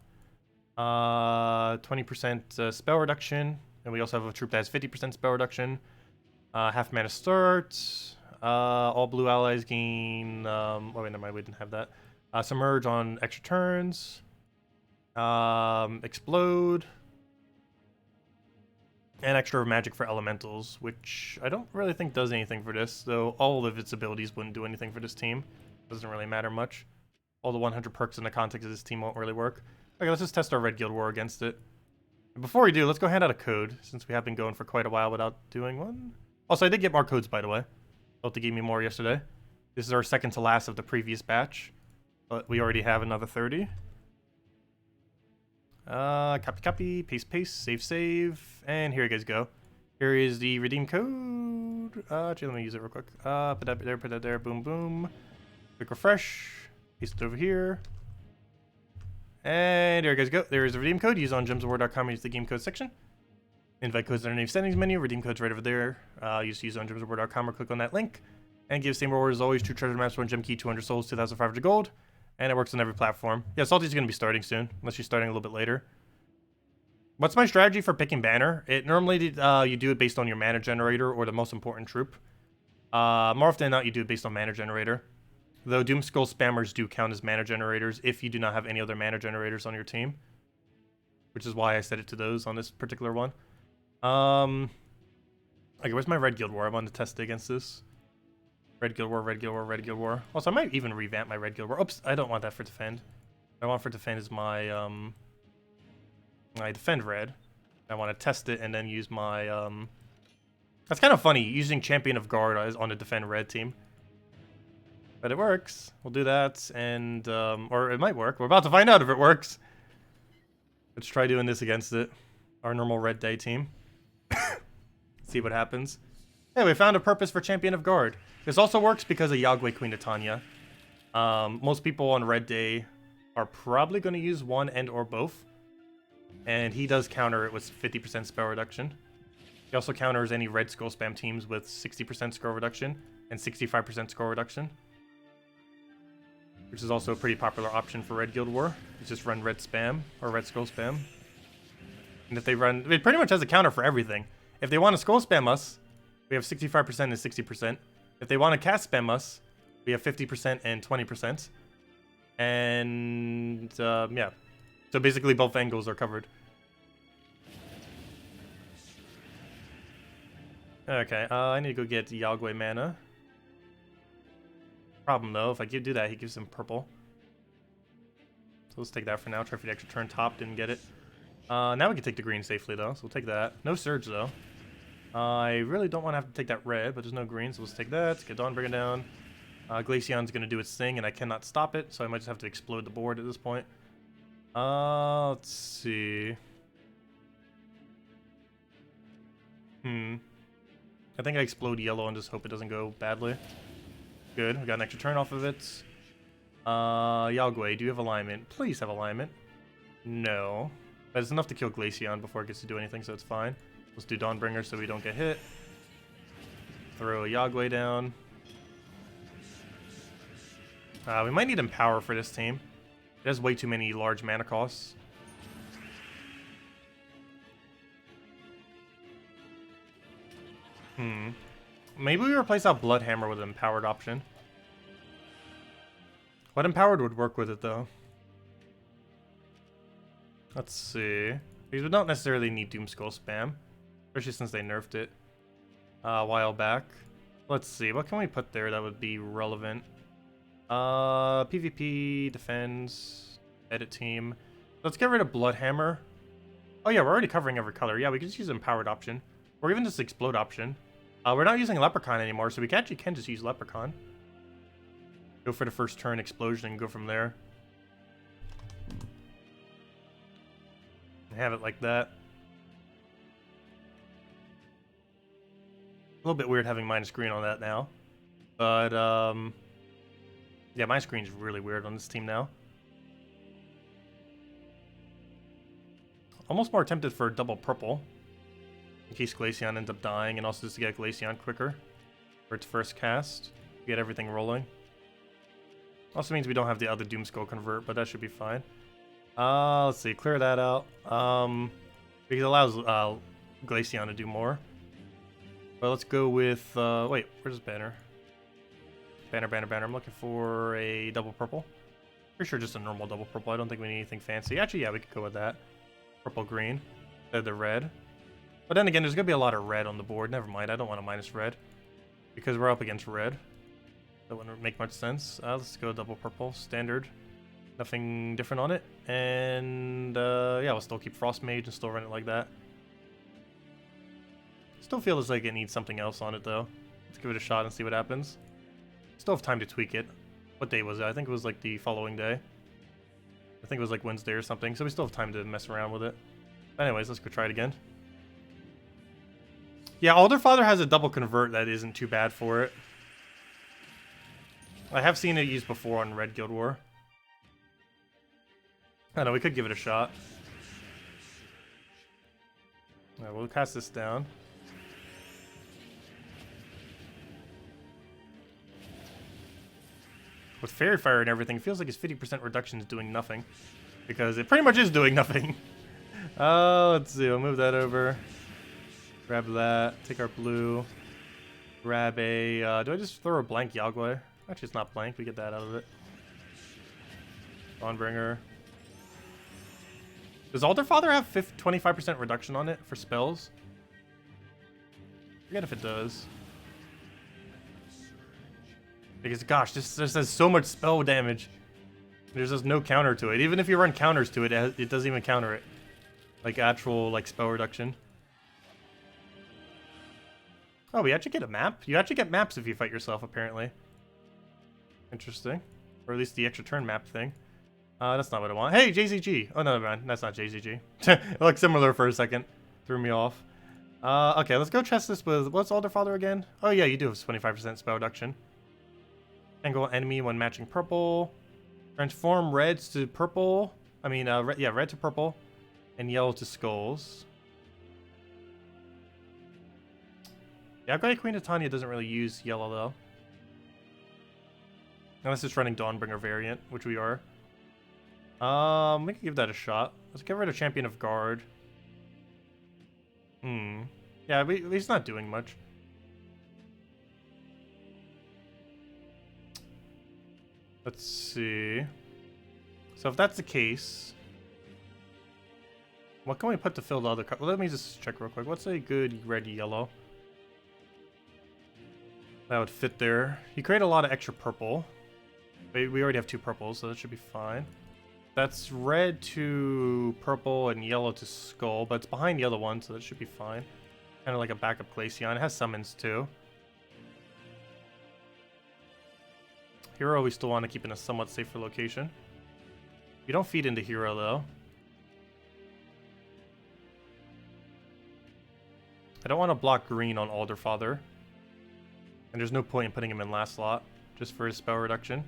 20% spell reduction. And we also have a troop that has 50% spell reduction. Half mana start. All blue allies gain... oh wait, never mind. We didn't have that. Submerge on extra turns. Explode. And extra magic for elementals, which I don't really think does anything for this, though all of its abilities wouldn't do anything for this team. Doesn't really matter much. All the 100 perks in the context of this team won't really work. Okay, let's just test our Red Guild War against it. And before we do, let's go hand out a code, since we have been going for quite a while without doing one. Also, I did get more codes, by the way. Thought they gave me more yesterday. This is our second to last of the previous batch, but we already have another 30. Copy, paste, save, and here you guys go. Here is the redeem code. Actually, let me use it real quick. Put that there, boom, boom. Quick refresh, paste it over here. And there you guys go. There is the redeem code. Use on gemsofwar.com, use the game code section. Invite codes underneath settings menu, redeem codes right over there. Use on gemsofwar.com or click on that link. And give same reward as always, 2 treasure maps, 1 gem key, 200 souls, 2,500 gold. And it works on every platform. Yeah, Salty's going to be starting soon, unless she's starting a little bit later. What's my strategy for picking banner? It normally, you do it based on your mana generator or the most important troop. More often than not, you do it based on mana generator. Though Doomskull spammers do count as mana generators if you do not have any other mana generators on your team. Which is why I set it to those on this particular one. Okay, where's my Red Guild War? I want to test it against this. Red Guild War, Red Guild War, Red Guild War. Also, I might even revamp my Red Guild War. Oops, I don't want that for defend. What I want for defend is my, my defend red. I want to test it and then use my, That's kind of funny, using Champion of Guard on a defend red team. But it works. We'll do that, and, or it might work. We're about to find out if it works. Let's try doing this against it. Our normal red day team. See what happens. Hey, we found a purpose for Champion of Guard. This also works because of Yagwe Queen Titania. Most people on Red Day are probably going to use one and or both. And he does counter it with 50% spell reduction. He also counters any red skull spam teams with 60% skull reduction and 65% skull reduction. Which is also a pretty popular option for Red Guild War. You just run red spam or red skull spam. And if they run, it pretty much has a counter for everything. If they want to skull spam us, we have 65% and 60%. If they want to cast spam us, we have 50% and 20%. And, yeah. So basically both angles are covered. Okay, I need to go get Yagwe mana. Problem though, if I do that, he gives him purple. So let's take that for now. Try for the extra turn top, didn't get it. Now we can take the green safely though, so we'll take that. No surge though. I really don't want to have to take that red, but there's no green, so let's take that. Get Dawnbringer down. Glaceon's going to do its thing, and I cannot stop it, so I might just have to explode the board at this point. Let's see. I think I explode yellow and just hope it doesn't go badly. Good, we got an extra turn off of it. Yagwe, do you have alignment? Please have alignment. No. But it's enough to kill Glaceon before it gets to do anything, so it's fine. Let's do Dawnbringer so we don't get hit. Throw a Yagwe down. We might need Empower for this team. It has way too many large mana costs. Maybe we replace that Bloodhammer with an Empowered option. What Empowered would work with it, though? Let's see. Because we don't necessarily need Doomskull spam. Especially since they nerfed it a while back. Let's see, what can we put there that would be relevant? PvP, defense, edit team. Let's get rid of Bloodhammer. Oh yeah, we're already covering every color. Yeah, we can just use Empowered option. Or even just Explode option. We're not using Leprechaun anymore, so we actually can just use Leprechaun. Go for the first turn Explosion and go from there. Have it like that. A little bit weird having minus green on that now. But, yeah, minus green's really weird on this team now. Almost more tempted for double purple. In case Glaceon ends up dying, and also just to get Glaceon quicker for its first cast. Get everything rolling. Also means we don't have the other Doomskull convert, but that should be fine. Let's see, clear that out. Because it allows Glaceon to do more. But let's go with, wait, where's Banner? Banner. I'm looking for a double purple. Pretty sure just a normal double purple. I don't think we need anything fancy. Actually, yeah, we could go with that. Purple green. Instead of the red. But then again, there's going to be a lot of red on the board. Never mind, I don't want to minus red. Because we're up against red. That wouldn't make much sense. Let's go double purple. Standard. Nothing different on it. And, yeah, we'll still keep Frost Mage and still run it like that. Still feels like it needs something else on it, though. Let's give it a shot and see what happens. Still have time to tweak it. What day was it? I think it was like the following day. I think it was like Wednesday or something, so we still have time to mess around with it. But anyways, let's go try it again. Yeah, Alderfather has a double convert that isn't too bad for it. I have seen it used before on Red Guild War. I don't know, we could give it a shot. Alright, we'll cast this down. With Fairy Fire and everything, it feels like his 50% reduction is doing nothing. Because it pretty much is doing nothing. Let's see, we'll move that over. Grab that, take our blue. Grab a, do I just throw a blank Yagway? Actually, it's not blank, we get that out of it. Dawnbringer. Does Alderfather have 25% reduction on it for spells? I forget if it does. Because, gosh, this just has so much spell damage. There's just no counter to it. Even if you run counters to it, it doesn't even counter it. Like, actual, like, spell reduction. Oh, we actually get a map? You actually get maps if you fight yourself, apparently. Interesting. Or at least the extra turn map thing. That's not what I want. Hey, JZG! Oh, no, man. That's not JZG. It looked similar for a second. Threw me off. Okay, let's go test this with... What's Alderfather again? Oh, yeah, you do have 25% spell reduction. Angle enemy when matching purple. Transform reds to purple. I mean, yeah, red to purple. And yellow to skulls. Yeah, Queen Titania doesn't really use yellow, though. Unless it's running Dawnbringer variant, which we are. We can give that a shot. Let's get rid of Champion of Guard. Yeah, he's not doing much. Let's see. So if that's the case, what can we put to fill the other? Well, let me just check real quick. What's a good red yellow? That would fit there. You create a lot of extra purple. We already have 2 purples, so that should be fine. That's red to purple and yellow to skull, but it's behind the other one, so that should be fine. Kind of like a backup Glaceon. It has summons too. Hero we still want to keep in a somewhat safer location. You don't feed into Hero though. I don't want to block green on Alderfather. And there's no point in putting him in last slot, just for his spell reduction.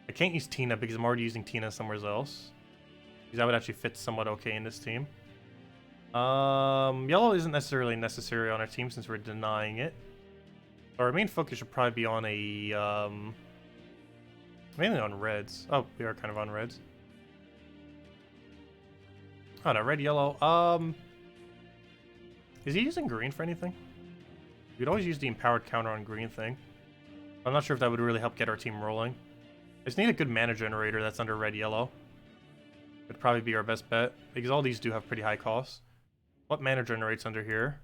I can't use Tina because I'm already using Tina somewhere else. Because that would actually fit somewhat okay in this team. Yellow isn't necessarily necessary on our team since we're denying it. Our main focus should probably be on a, mainly on reds. Oh, we are kind of on reds. Oh no, red, yellow. Is he using green for anything? You could always use the empowered counter on green thing. I'm not sure if that would really help get our team rolling. I just need a good mana generator that's under red, yellow. Would probably be our best bet, because all these do have pretty high costs. What mana generates under here?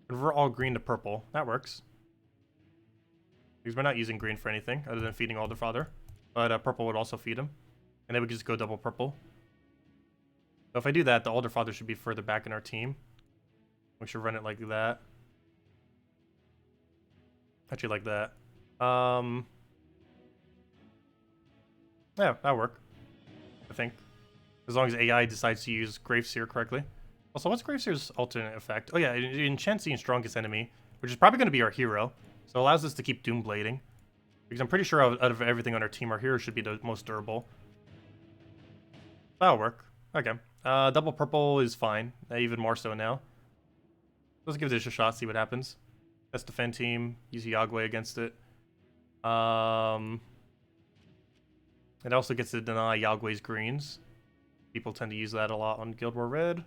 Convert all green to purple. That works. Because we're not using green for anything, other than feeding Alderfather. But purple would also feed him. And then we could just go double purple. So if I do that, the Alderfather should be further back in our team. We should run it like that. Actually like that. Yeah, that'll work. I think. As long as AI decides to use Graveseer correctly. Also, what's Graveseer's alternate effect? Oh yeah, it enchants the strongest enemy, which is probably going to be our hero. So it allows us to keep Doomblading. Because I'm pretty sure out of everything on our team, our hero should be the most durable. That'll work. Okay. Double purple is fine. Even more so now. Let's give this a shot, see what happens. Best defend team. Use Yagway against it. It also gets to deny Yagway's greens. People tend to use that a lot on Guild War Red.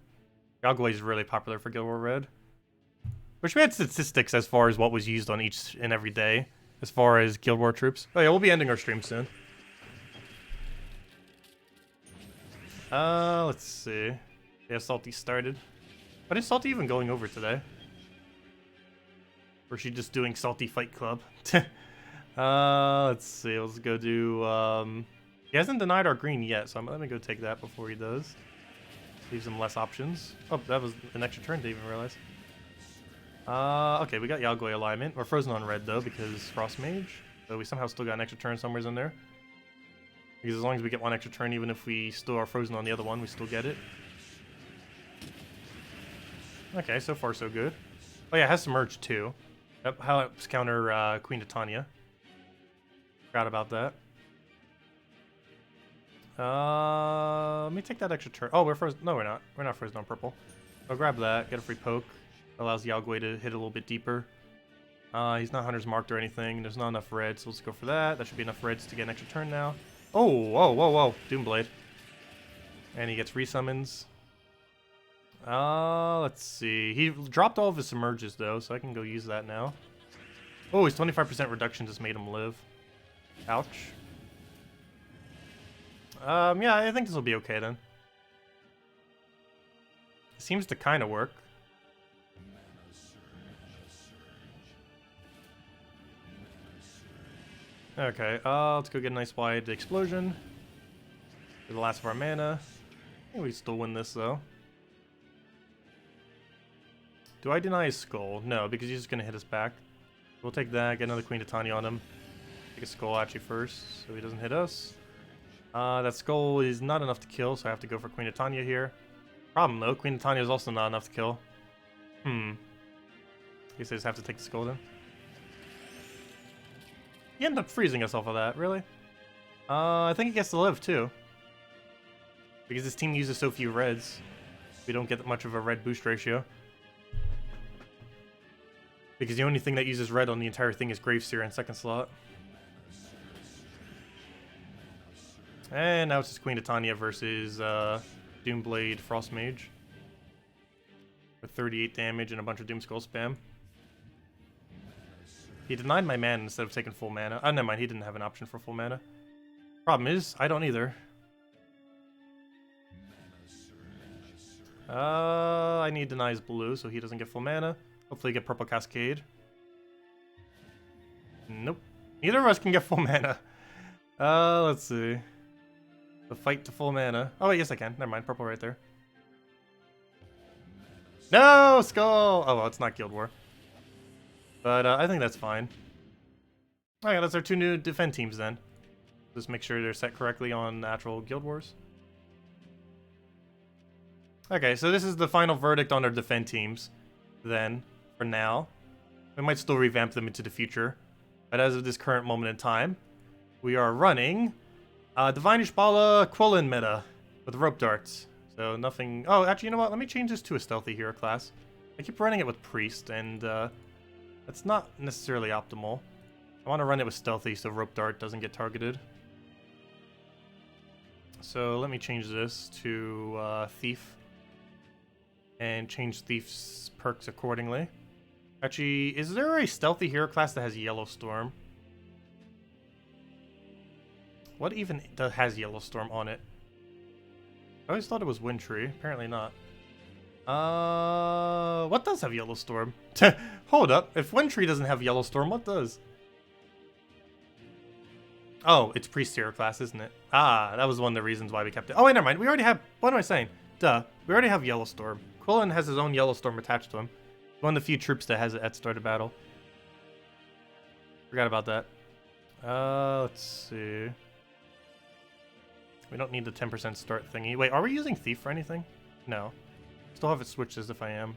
Yagway is really popular for Guild War Red. Wish we had statistics as far as what was used on each and every day, as far as Guild War troops. Oh yeah, we'll be ending our stream soon. Let's see. Yeah, Salty started. But is Salty even going over today? Or is she just doing Salty Fight Club? Let's see. Let's go do, he hasn't denied our green yet, so let me go take that before he does. Leaves him less options. Oh, that was an extra turn, didn't even realize. Okay, we got Yagway alignment. We're frozen on red, though, because Frost Mage. So we somehow still got an extra turn somewhere in there. Because as long as we get one extra turn, even if we still are frozen on the other one, we still get it. Okay, so far so good. Oh yeah, it has Submerge too. That helps counter Queen Titania. Forgot about that. Let me take that extra turn. Oh, we're frozen. No, we're not. We're not frozen on purple. I'll grab that. Get a free poke. Allows Yagway to hit a little bit deeper. He's not Hunter's Marked or anything. There's not enough red, so let's go for that. That should be enough reds to get an extra turn now. Oh, whoa, whoa, whoa. Doomblade. And he gets resummons. Let's see. He dropped all of his submerges, though, so I can go use that now. Oh, his 25% reduction just made him live. Ouch. Yeah, I think this will be okay, then. It seems to kind of work. Okay, let's go get a nice wide explosion. For the last of our mana. I think we still win this, though. Do I deny his skull? No, because he's just going to hit us back. We'll take that, get another Queen Titania on him. Take a skull actually first, so he doesn't hit us. That skull is not enough to kill, so I have to go for Queen Titania here. Problem though, Queen Titania is also not enough to kill. I guess I just have to take the skull then. He ended up freezing us off of that, really? I think he gets to live too. Because this team uses so few reds. We don't get that much of a red boost ratio. Because the only thing that uses red on the entire thing is Graveseer in second slot. And now it's just Queen Titania versus Doomblade Frost Mage. For 38 damage and a bunch of Doomskull spam. He denied my mana instead of taking full mana. Oh, never mind, he didn't have an option for full mana. Problem is, I don't either. I need denies blue so he doesn't get full mana. Hopefully get purple Cascade. Nope. Neither of us can get full mana. Let's see. The fight to full mana. Oh, wait, yes I can. Never mind, purple right there. No! Skull! Oh, well, it's not Guild War. But I think that's fine. Okay, that's our two new defend teams then. Just make sure they're set correctly on actual Guild Wars. Okay, so this is the final verdict on our defend teams. Then, for now. We might still revamp them into the future. But as of this current moment in time, we are running Divine Ishbala Quillen meta with rope darts. So nothing... Oh, actually, you know what? Let me change this to a stealthy hero class. I keep running it with Priest, and that's not necessarily optimal. I want to run it with stealthy so rope dart doesn't get targeted. So let me change this to Thief. And change Thief's perks accordingly. Actually, is there a stealthy hero class that has Yellow Storm? What even has Yellow Storm on it? I always thought it was Windtree. Apparently not. What does have Yellow Storm? Hold up. If Windtree doesn't have Yellow Storm, what does? Oh, it's Priest hero class, isn't it? Ah, that was one of the reasons why we kept it. Oh, wait, never mind. We already have... What am I saying? Duh. We already have Yellow Storm. Quillen has his own Yellow Storm attached to him. One of the few troops that has it at start of battle. Forgot about that. Let's see. We don't need the 10% start thingy. Wait, are we using Thief for anything? No. Still have it switched as if I am.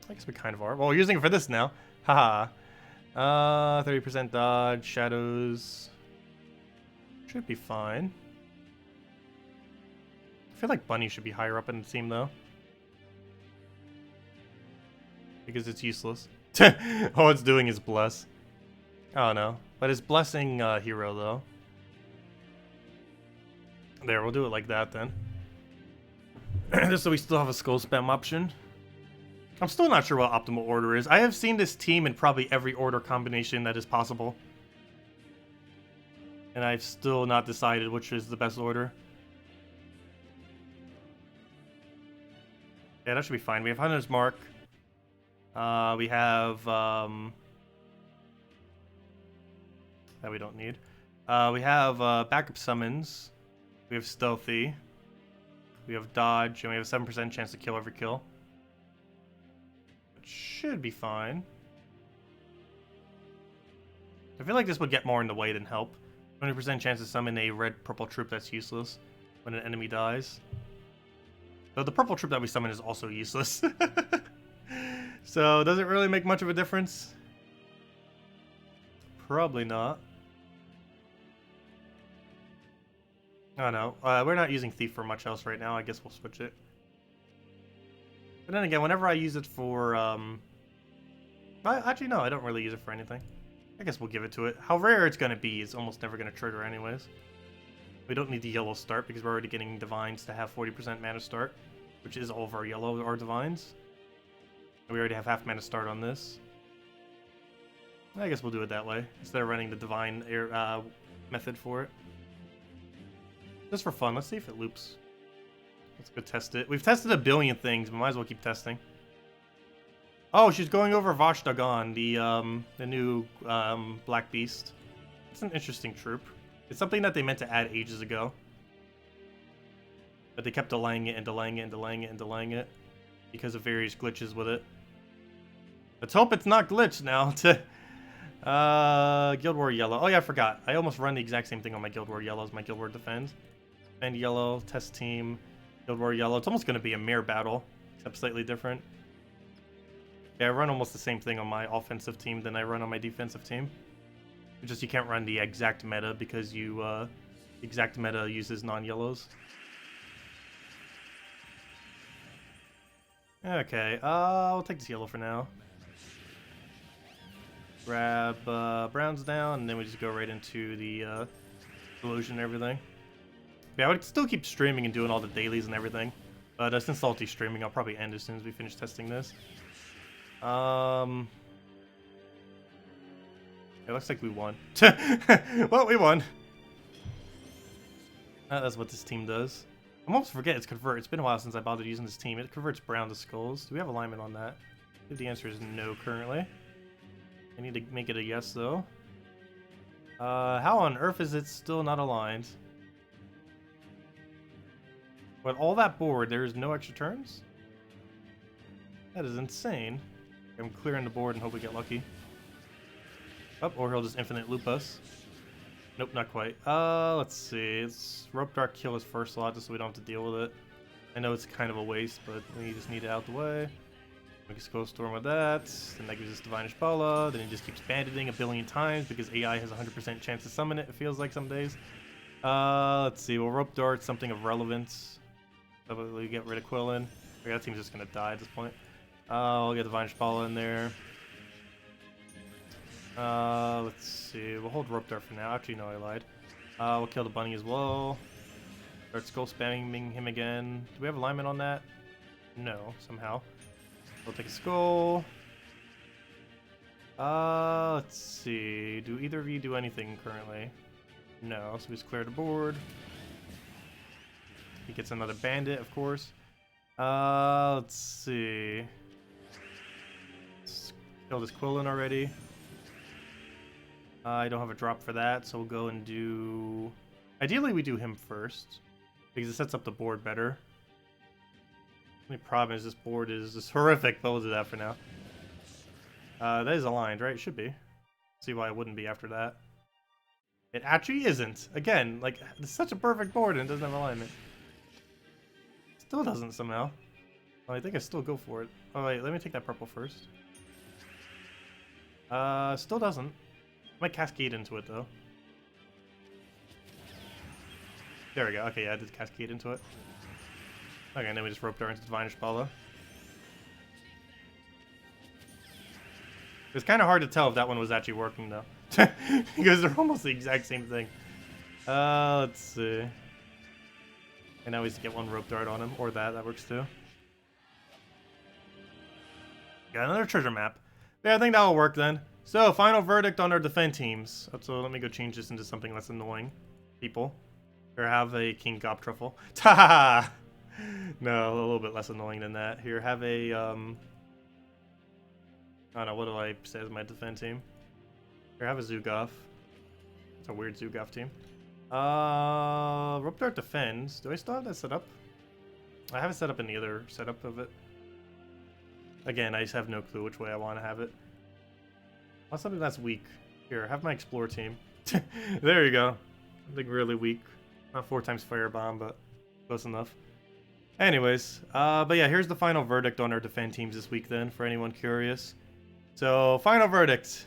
I guess we kind of are. Well, we're using it for this now. Haha. 30% dodge, shadows. Should be fine. feel like Bunny should be higher up in the team, though. Because it's useless. All it's doing is bless. I don't know. But it's blessing hero, though. There, we'll do it like that, then. Just so we still have a skull spam option. I'm still not sure what optimal order is. I have seen this team in probably every order combination that is possible. And I've still not decided which is the best order. Yeah, that should be fine. We have Hunter's Mark. We have... that we don't need. We have backup summons. We have Stealthy. We have Dodge. And we have a 7% chance to kill every kill. It should be fine. I feel like this would get more in the way than help. 20% chance to summon a red-purple troop that's useless when an enemy dies. Though the purple troop that we summon is also useless. So, does it really make much of a difference? Probably not. I don't know. We're not using Thief for much else right now. I guess we'll switch it. But then again, whenever I use it for... actually, no, I don't really use it for anything. I guess we'll give it to it. How rare it's going to be is almost never going to trigger anyways. We don't need the yellow start because we're already getting Divines to have 40% mana start, which is all of our yellow or Divines. And we already have half mana start on this. I guess we'll do it that way, instead of running the Divine method for it. Just for fun, let's see if it loops. Let's go test it. We've tested a billion things, but might as well keep testing. Oh, she's going over Vash Dagon, the new Black Beast. It's an interesting troop. It's something that they meant to add ages ago. But they kept delaying it and delaying it and delaying it and delaying it because of various glitches with it. Let's hope it's not glitched now. Guild War Yellow. Oh yeah, I forgot. I almost run the exact same thing on my Guild War Yellow as my Guild War Defend. Defend Yellow, Test Team, Guild War Yellow. It's almost going to be a mirror battle, except slightly different. Yeah, I run almost the same thing on my offensive team than I run on my defensive team. It's just you can't run the exact meta because you exact meta uses non-yellows. Okay, I'll take this yellow for now. Grab browns down, and then we just go right into the illusion and everything. Yeah, I would still keep streaming and doing all the dailies and everything. But since Salty's streaming, I'll probably end as soon as we finish testing this. It looks like we won. Well, we won. That's what this team does. I almost forget it's convert. It's been a while since I bothered using this team. It converts brown to skulls. Do we have alignment on that? I think the answer is no currently. I need to make it a yes though. How on earth is it still not aligned? But all that board, there's no extra turns? That is insane. I'm clearing the board and hope we get lucky. Oh, or he'll just infinite loop us. Nope, not quite. Let's see. Let's Rope Dark kill his first slot just so we don't have to deal with it. I know it's kind of a waste, but we just need it out the way. We can Skull Storm with that. Then that gives us Divine Ishbala. Then he just keeps banditing a billion times because AI has a 100% chance to summon it, it feels like some days. Let's see. We'll Rope Dart something of relevance. Probably get rid of Quillin. That team's just going to die at this point. I'll get Divine Ishbala in there. Let's see. We'll hold Rope Dart for now. Actually, no, I lied. We'll kill the bunny as well. Start skull spamming him again. Do we have alignment on that? No, somehow. We'll take a skull. Let's see. Do either of you do anything currently? No, so we just clear the board. He gets another bandit, of course. Let's see. Let's kill this Quillin already. I don't have a drop for that, so we'll go and do... Ideally, we do him first, because it sets up the board better. The only problem is this board is just horrific, but we'll do that for now. That is aligned, right? It should be. See why it wouldn't be after that. It actually isn't. Again, like, it's such a perfect board and it doesn't have alignment. Still doesn't somehow. Well, I think I still go for it. Oh wait, let me take that purple first. Still doesn't. I might cascade into it though. There we go. Okay, yeah, I did cascade into it. Okay, and then we just roped our into Divine Ishbala. It's kind of hard to tell if that one was actually working, though. Because they're almost the exact same thing. Let's see. And now we just get one rope dart on him, or that works too. Got another treasure map. Yeah, I think that'll work then. So, final verdict on our defend teams. So let me go change this into something less annoying. People. Here, have a King Gob Truffle. Ta! No, a little bit less annoying than that. Here, have a, I don't know, what do I say as my defend team? Here, have a Zugoff. It's a weird Zugoff team. Rope Dart defends. Do I still have that set up? I have it set up in the other setup of it. Again, I just have no clue which way I want to have it. Want something that's weak. Here, have my Explorer team. There you go. Something really weak. Not 4 times Firebomb, but close enough. Anyways, but yeah, here's the final verdict on our defend teams this week then, for anyone curious. So, final verdict,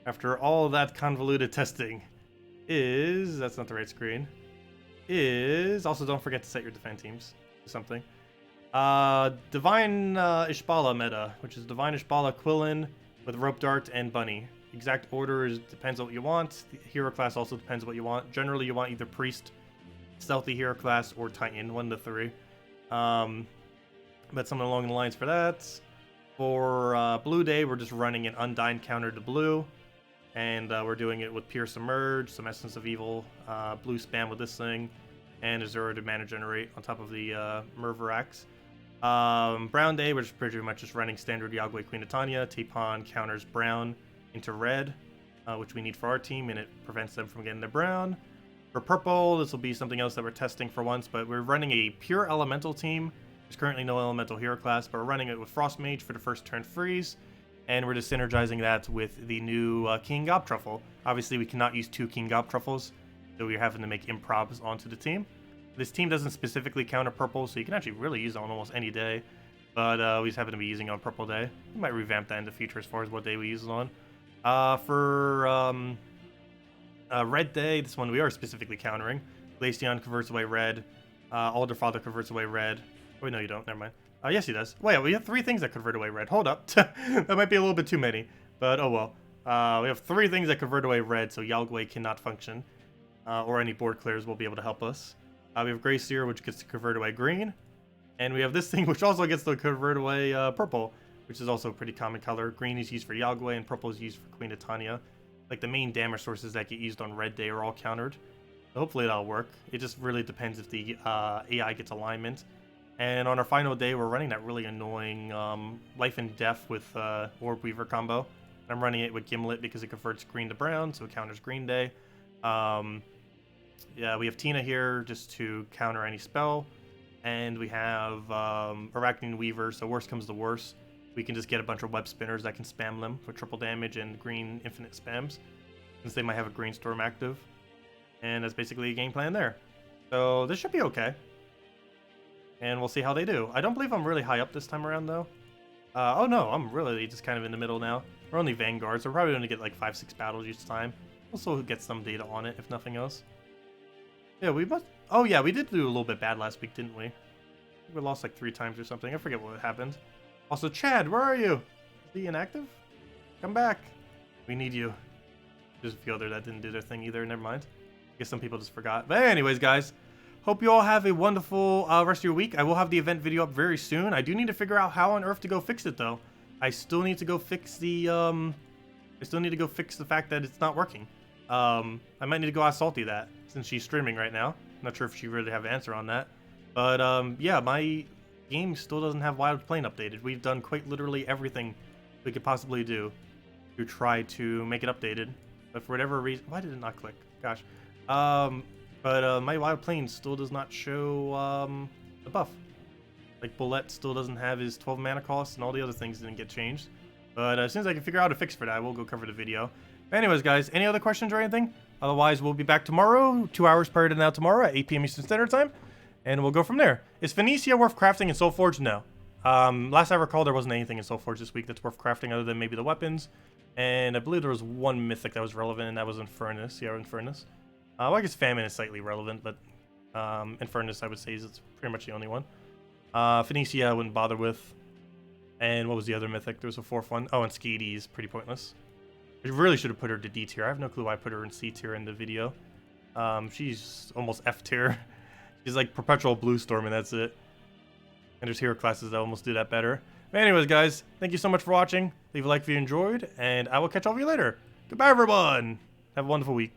after all that convoluted testing, is... That's not the right screen. Is... Also, don't forget to set your defend teams to something. Divine Ishbala meta, which is Divine Ishbala, Quillin with Rope Dart and Bunny. Exact order depends on what you want. The hero class also depends on what you want. Generally, you want either Priest, Stealthy hero class, or Titan, 1 to 3. But something along the lines for that. For Blue Day, we're just running an Undyne counter to blue. And we're doing it with Pierce Emerge, some Essence of Evil, blue spam with this thing, and Azura to mana generate on top of the Merverax. Brown Day, we're just pretty much just running standard Yagwe Queen Titania. Tapon counters brown into red, which we need for our team, and it prevents them from getting their brown. For purple, this will be something else that we're testing for once, but we're running a pure elemental team. There's currently no elemental hero class, but we're running it with Frost Mage for the first turn freeze, and we're just synergizing that with the new King Gob Truffle. Obviously, we cannot use 2 King Gob Truffles, so we're having to make improvs onto the team. This team doesn't specifically counter purple, so you can actually really use it on almost any day, but we just happen to be using it on purple day. We might revamp that in the future as far as what day we use it on. For red day, this one we are specifically countering. Glaceon converts away red. Alderfather converts away red. Oh, wait, no, you don't. Never mind. Yes, he does. Wait, we have 3 things that convert away red. Hold up. That might be a little bit too many, but oh well. We have 3 things that convert away red, so Yagwe cannot function, or any board clears will be able to help us. We have Grey Seer, which gets to convert away green, and we have this thing, which also gets to convert away purple, which is also a pretty common color. Green is used for Yagwe, and purple is used for Queen Titania. Like, the main damage sources that get used on red day are all countered. So hopefully that'll work. It just really depends if the AI gets alignment. And on our final day, we're running that really annoying Life and Death with Orb Weaver combo. I'm running it with Gimlet because it converts green to brown, so it counters green day. Yeah, we have Tina here just to counter any spell. And we have Arachne Weaver, so worst comes to worst. We can just get a bunch of web spinners that can spam them for triple damage and green infinite spams, since they might have a green storm active. And that's basically a game plan there. So this should be okay. And we'll see how they do. I don't believe I'm really high up this time around, though. Oh no, I'm really just kind of in the middle now. We're only Vanguard, so we're probably going to get like 5-6 battles each time. Also get some data on it, if nothing else. Yeah, we must... Oh yeah, we did do a little bit bad last week, didn't we? We lost like 3 times or something. I forget what happened. Also, Chad, where are you? Is he inactive? Come back. We need you. There's a few other that didn't do their thing either. Never mind. I guess some people just forgot. But anyways, guys. Hope you all have a wonderful rest of your week. I will have the event video up very soon. I do need to figure out how on earth to go fix it, though. I still need to go fix the, fact that it's not working. I might need to go ask Salty that, since she's streaming right now. I'm not sure if she really have an answer on that. But, yeah, my game still doesn't have Wild Plane updated. We've done quite literally everything we could possibly do to try to make it updated. But for whatever reason... Why did it not click? Gosh. But my Wild Plane still does not show the buff. Like, Bullet still doesn't have his 12 mana cost, and all the other things didn't get changed. But as soon as I can figure out a fix for that, we'll go cover the video. But anyways, guys, any other questions or anything? Otherwise, we'll be back tomorrow, 2 hours prior to now tomorrow at 8 p.m. Eastern Standard Time. And we'll go from there. Is Phoenicia worth crafting in Soulforge? No. Last I recall, there wasn't anything in Soulforge this week that's worth crafting other than maybe the weapons. And I believe there was one mythic that was relevant, and that was Infernus. Yeah, Infernus. Well, I guess Famine is slightly relevant, but Infernus, I would say, is pretty much the only one. Phoenicia I wouldn't bother with. And what was the other mythic? There was a fourth one. Oh, and Skadi's pretty pointless. I really should have put her to D tier. I have no clue why I put her in C tier in the video. She's almost F tier. She's like Perpetual Blue Storm, and that's it. And there's hero classes that almost do that better. But anyways, guys, thank you so much for watching. Leave a like if you enjoyed, and I will catch all of you later. Goodbye, everyone. Have a wonderful week.